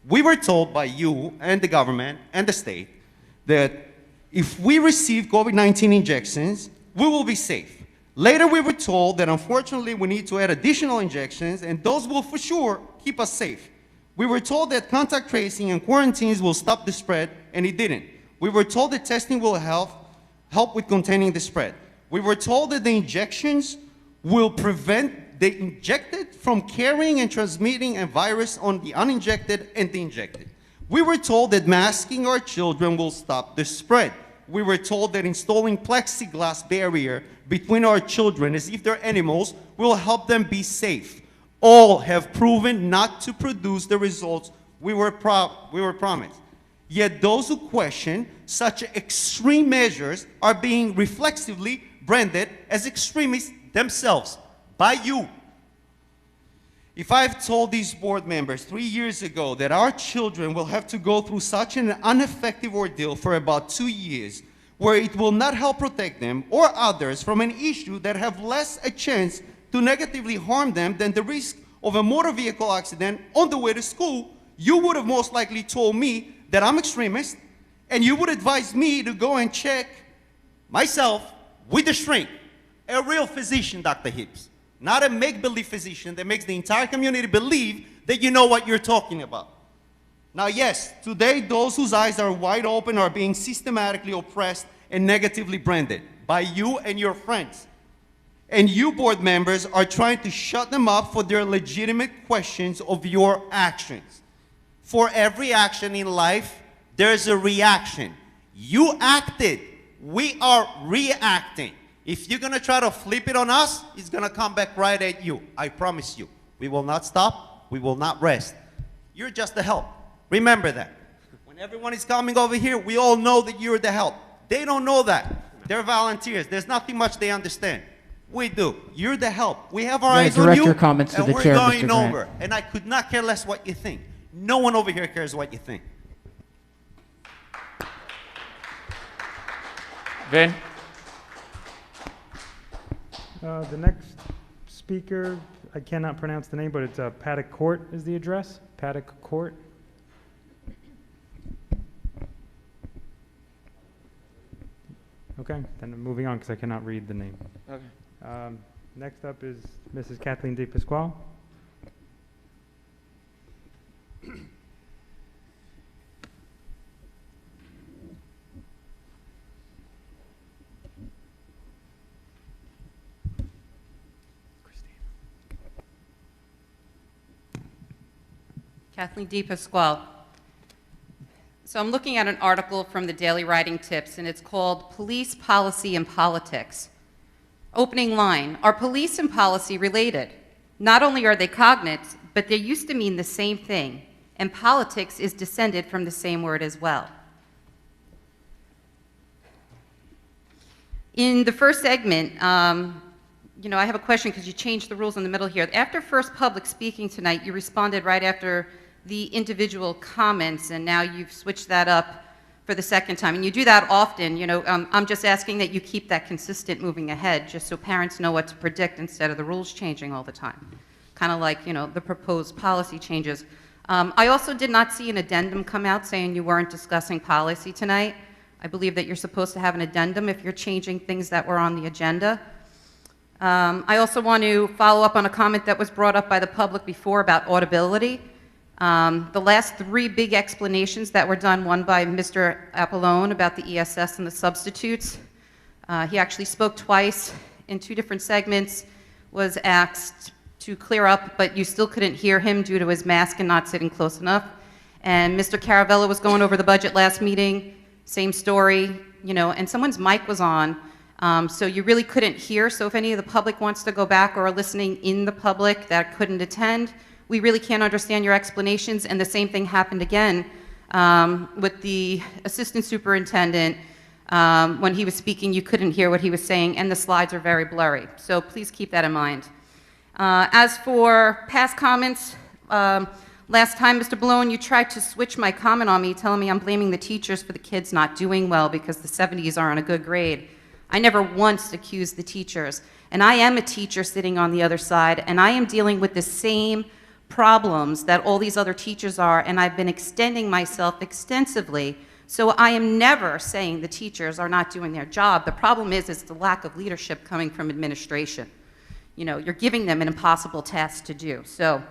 We were told by you and the government and the state that if we receive COVID-19 injections, we will be safe. Later, we were told that unfortunately we need to add additional injections, and those will for sure keep us safe. We were told that contact tracing and quarantines will stop the spread, and it didn't. We were told that testing will help with containing the spread. We were told that the injections will prevent the injected from carrying and transmitting a virus on the uninjected and the injected. We were told that masking our children will stop the spread. We were told that installing plexiglass barrier between our children as if they're animals will help them be safe. All have proven not to produce the results we were promised. Yet those who question such extreme measures are being reflexively branded as extremists themselves by you. If I've told these board members 3 years ago that our children will have to go through such an ineffective ordeal for about 2 years, where it will not help protect them or others from an issue that have less a chance to negatively harm them than the risk of a motor vehicle accident on the way to school, you would have most likely told me that I'm extremist, and you would advise me to go and check myself with a shrink, a real physician, Dr. Hibbs, not a make-believe physician that makes the entire community believe that you know what you're talking about. Now, yes, today those whose eyes are wide open are being systematically oppressed and negatively branded by you and your friends. And you board members are trying to shut them up for their legitimate questions of your actions. For every action in life, There's a reaction. You acted. We are reacting. If you're going to try to flip it on us, it's going to come back right at you. I promise you. We will not stop. We will not rest. You're just the help. Remember that. When everyone is coming over here, we all know that you're the help. They don't know that. They're volunteers. There's nothing much they understand. We do. You're the help. We have our eyes on direct you, your comments to and the we're chair, going Mr. Grant. over. And I could not care less what you think. No one over here cares what you think. Vin? The next speaker, I cannot pronounce the name, but it's Paddock Court is the address. Paddock Court. Okay, then moving on because I cannot read the name. Okay. Next up is Mrs. Kathleen De Pasquale. Kathleen De Pasquale. So I'm looking at an article from the Daily Writing Tips, and it's called Police, Policy, and Politics. Opening line, are police and policy related? Not only are they cognates, but they used to mean the same thing, and politics is descended from the same word as well. In the first segment, I have a question because you changed the rules in the middle here. After first public speaking tonight, you responded right after the individual comments, and now you've switched that up for the second time. And you do that often. I'm just asking that you keep that consistent moving ahead, just so parents know what to predict instead of the rules changing all the time. Kind of like, the proposed policy changes. I also did not see an addendum come out saying you weren't discussing policy tonight. I believe that you're supposed to have an addendum if you're changing things that were on the agenda. I also want to follow up on a comment that was brought up by the public before about audibility. The last three big explanations that were done, one by Mr. Apollone about the ESS and the substitutes. He actually spoke twice in two different segments, was asked to clear up, but you still couldn't hear him due to his mask and not sitting close enough. And Mr. Caravello was going over the budget last meeting, same story, and someone's mic was on. So you really couldn't hear. So if any of the public wants to go back or are listening in the public that couldn't attend, we really can't understand your explanations. And the same thing happened again with the assistant superintendent. When he was speaking, you couldn't hear what he was saying, and the slides are very blurry. So please keep that in mind. As for past comments, last time, Mr. Balone, you tried to switch my comment on me, telling me I'm blaming the teachers for the kids not doing well because the 70s aren't a good grade. I never once accused the teachers. And I am a teacher sitting on the other side, and I am dealing with the same problems that all these other teachers are, and I've been extending myself extensively. So I am never saying the teachers are not doing their job. The problem is the lack of leadership coming from administration. You're giving them an impossible task to do. So,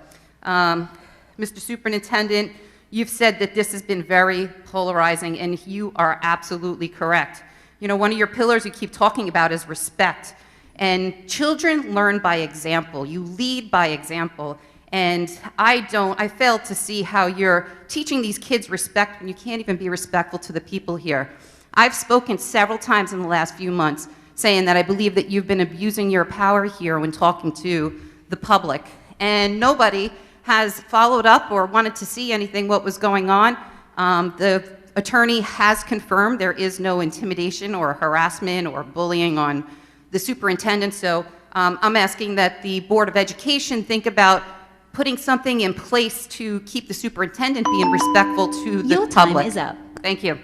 Mr. Superintendent, you've said that this has been very polarizing, and you are absolutely correct. One of your pillars you keep talking about is respect. And children learn by example. You lead by example. And I fail to see how you're teaching these kids respect when you can't even be respectful to the people here. I've spoken several times in the last few months saying that I believe that you've been abusing your power here when talking to the public. And nobody has followed up or wanted to see anything what was going on. The attorney has confirmed there is no intimidation or harassment or bullying on the superintendent. So I'm asking that the Board of Education think about putting something in place to keep the superintendent being respectful to the public. Your time is up. Thank you.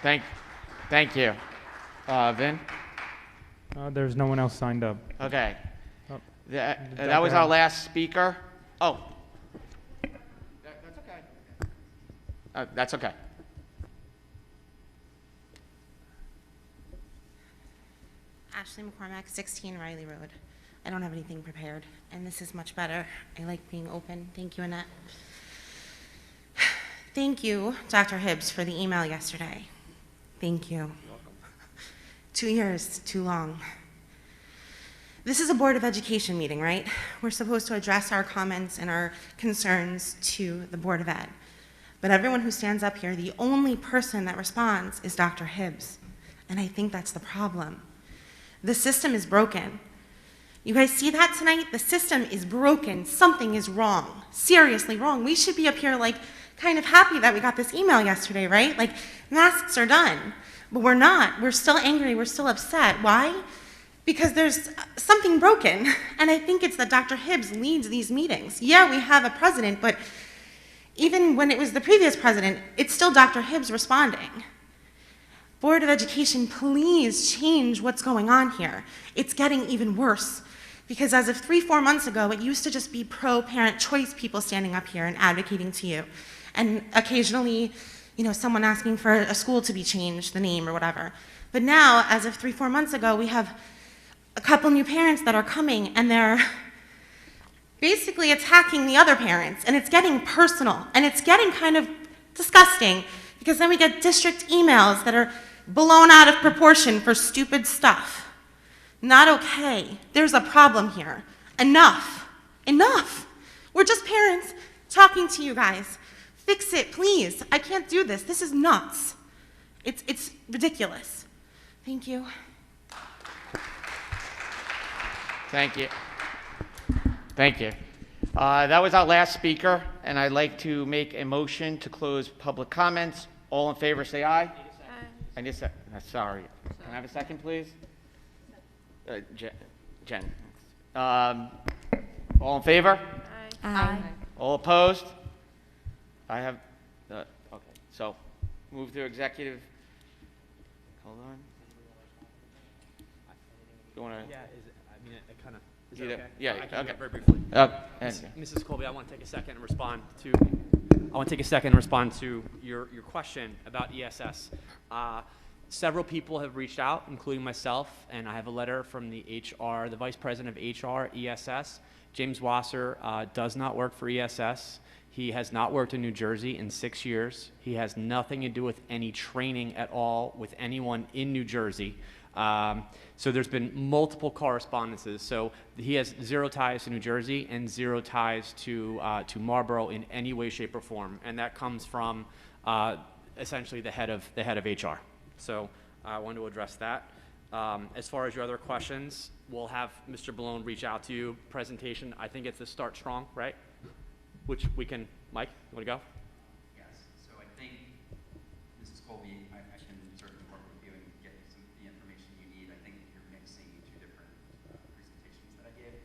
Thank you. Vin? There's no one else signed up. Okay. Oh. That was our last speaker. Oh. That's okay. That's okay. Ashley McCormack, 16 Riley Road. I don't have anything prepared, and this is much better. I like being open. Thank you, Annette. Thank you, Dr. Hibbs, for the email yesterday. Thank you. You're welcome. 2 years, too long. This is a Board of Education meeting, right? We're supposed to address our comments and our concerns to the Board of Ed. But everyone who stands up here, the only person that responds is Dr. Hibbs. And I think that's the problem. The system is broken. You guys see that tonight? The system is broken. Something is wrong. Seriously wrong. We should be up here like kind of happy that we got this email yesterday, right? Like masks are done. But we're not. We're still angry. We're still upset. Why? Because there's something broken. And I think it's that Dr. Hibbs leads these meetings. Yeah, we have a president, but even when it was the previous president, it's still Dr. Hibbs responding. Board of Education, please change what's going on here. It's getting even worse. Because as of 3-4 months ago, it used to just be pro-parent choice people standing up here and advocating to you. And occasionally, you know, someone asking for a school to be changed, the name or whatever. But now, as of 3-4 months ago, we have a couple new parents that are coming and they're basically attacking the other parents. And it's getting personal. And it's getting kind of disgusting because then we get district emails that are blown out of proportion for stupid stuff. Not okay. There's a problem here. Enough. Enough. We're just parents talking to you guys. Fix it, please. I can't do this. This is nuts. It's ridiculous. Thank you. Thank you. Thank you. That was our last speaker, and I'd like to make a motion to close public comments. All in favor, say aye. I need a second. Sorry. Can I have a second, please? Jen. All in favor? Aye. All opposed? I have, okay, so move to executive. Hold on. You want to? Yeah, I mean, it kind of, is Either- that okay? yeah, I can do okay. that very briefly. Mrs. Colby, I want to take a second and respond to your question about ESS. Several people have reached out, including myself, and I have a letter from the Vice President of HR, ESS. James Wasser does not work for ESS. He has not worked in New Jersey in 6 years. He has nothing to do with any training at all with anyone in New Jersey. So there's been multiple correspondences. So he has zero ties to New Jersey and zero ties to Marlboro in any way, shape, or form, and that comes from essentially the head of HR. So I wanted to address that. As far as your other questions, we'll have Mr. Balone reach out to you. Presentation, I think it's the Start Strong, right? Which we can, Mike, you want to go? Yes, so I think, Mrs. Colby, I can certainly work with you and get you the information you need. I think you're mixing two different presentations that I gave.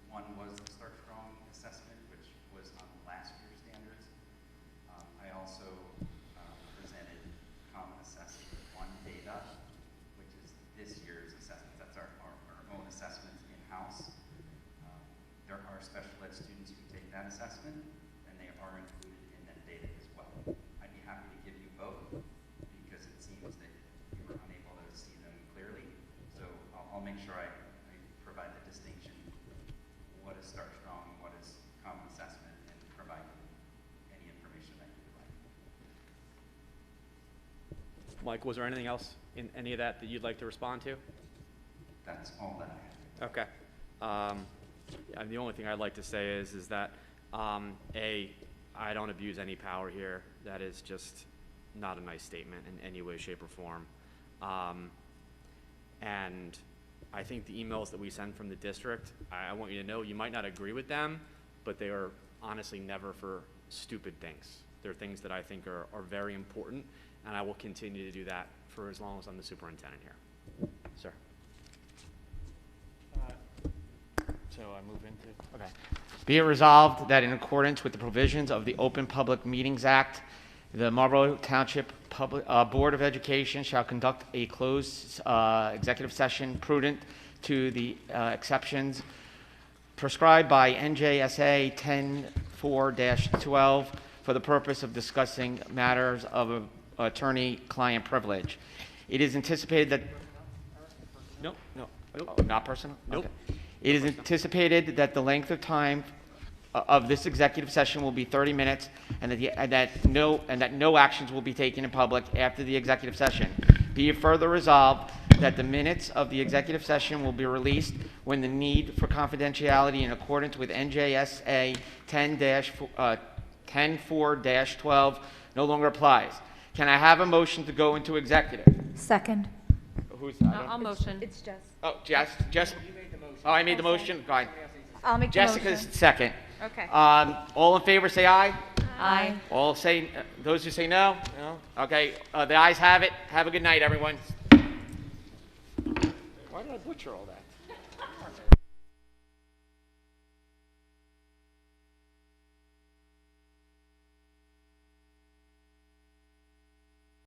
One was the Start Strong assessment, which was on last year's standards. I also presented Common Assessment 1 data, which is this year's assessment. That's our own assessments in-house. There are special ed students who take that assessment, and they are included in that data as well. I'd be happy to give you both, because it seems that you were unable to see them clearly. So I'll make sure I provide the distinction. What is Start Strong, what is Common Assessment, and provide any information that you would like. Mike, was there anything else in any of that you'd like to respond to? That's all that I have. Okay. And the only thing I'd like to say is that, I don't abuse any power here. That is just not a nice statement in any way, shape, or form. And I think the emails that we send from the district, I want you to know, you might not agree with them, but they are honestly never for stupid things. They're things that I think are very important, and I will continue to do that for as long as I'm the superintendent here. Sir. So I move into, okay. Be it resolved that in accordance with the provisions of the Open Public Meetings Act, the Marlboro Township Board of Education shall conduct a closed executive session prudent to the exceptions prescribed by NJSA 10-4-12 for the purpose of discussing matters of attorney-client privilege. It is anticipated that... No. Oh, not personal? Nope. Okay. It is anticipated that the length of time of this executive session will be 30 minutes, and that no actions will be taken in public after the executive session. Be it further resolved that the minutes of the executive session will be released when the need for confidentiality in accordance with NJSA 10-4-12 no longer applies. Can I have a motion to go into executive? Second. Who's that? I'll motion. It's Jess. Oh, Jess? Oh, I made the motion? Fine. I'll make the Jessica's motion. second. Okay. All in favor, say aye. Aye. All say, those who say no? No? Okay, the ayes have it. Have a good night, everyone. Why did I butcher all that?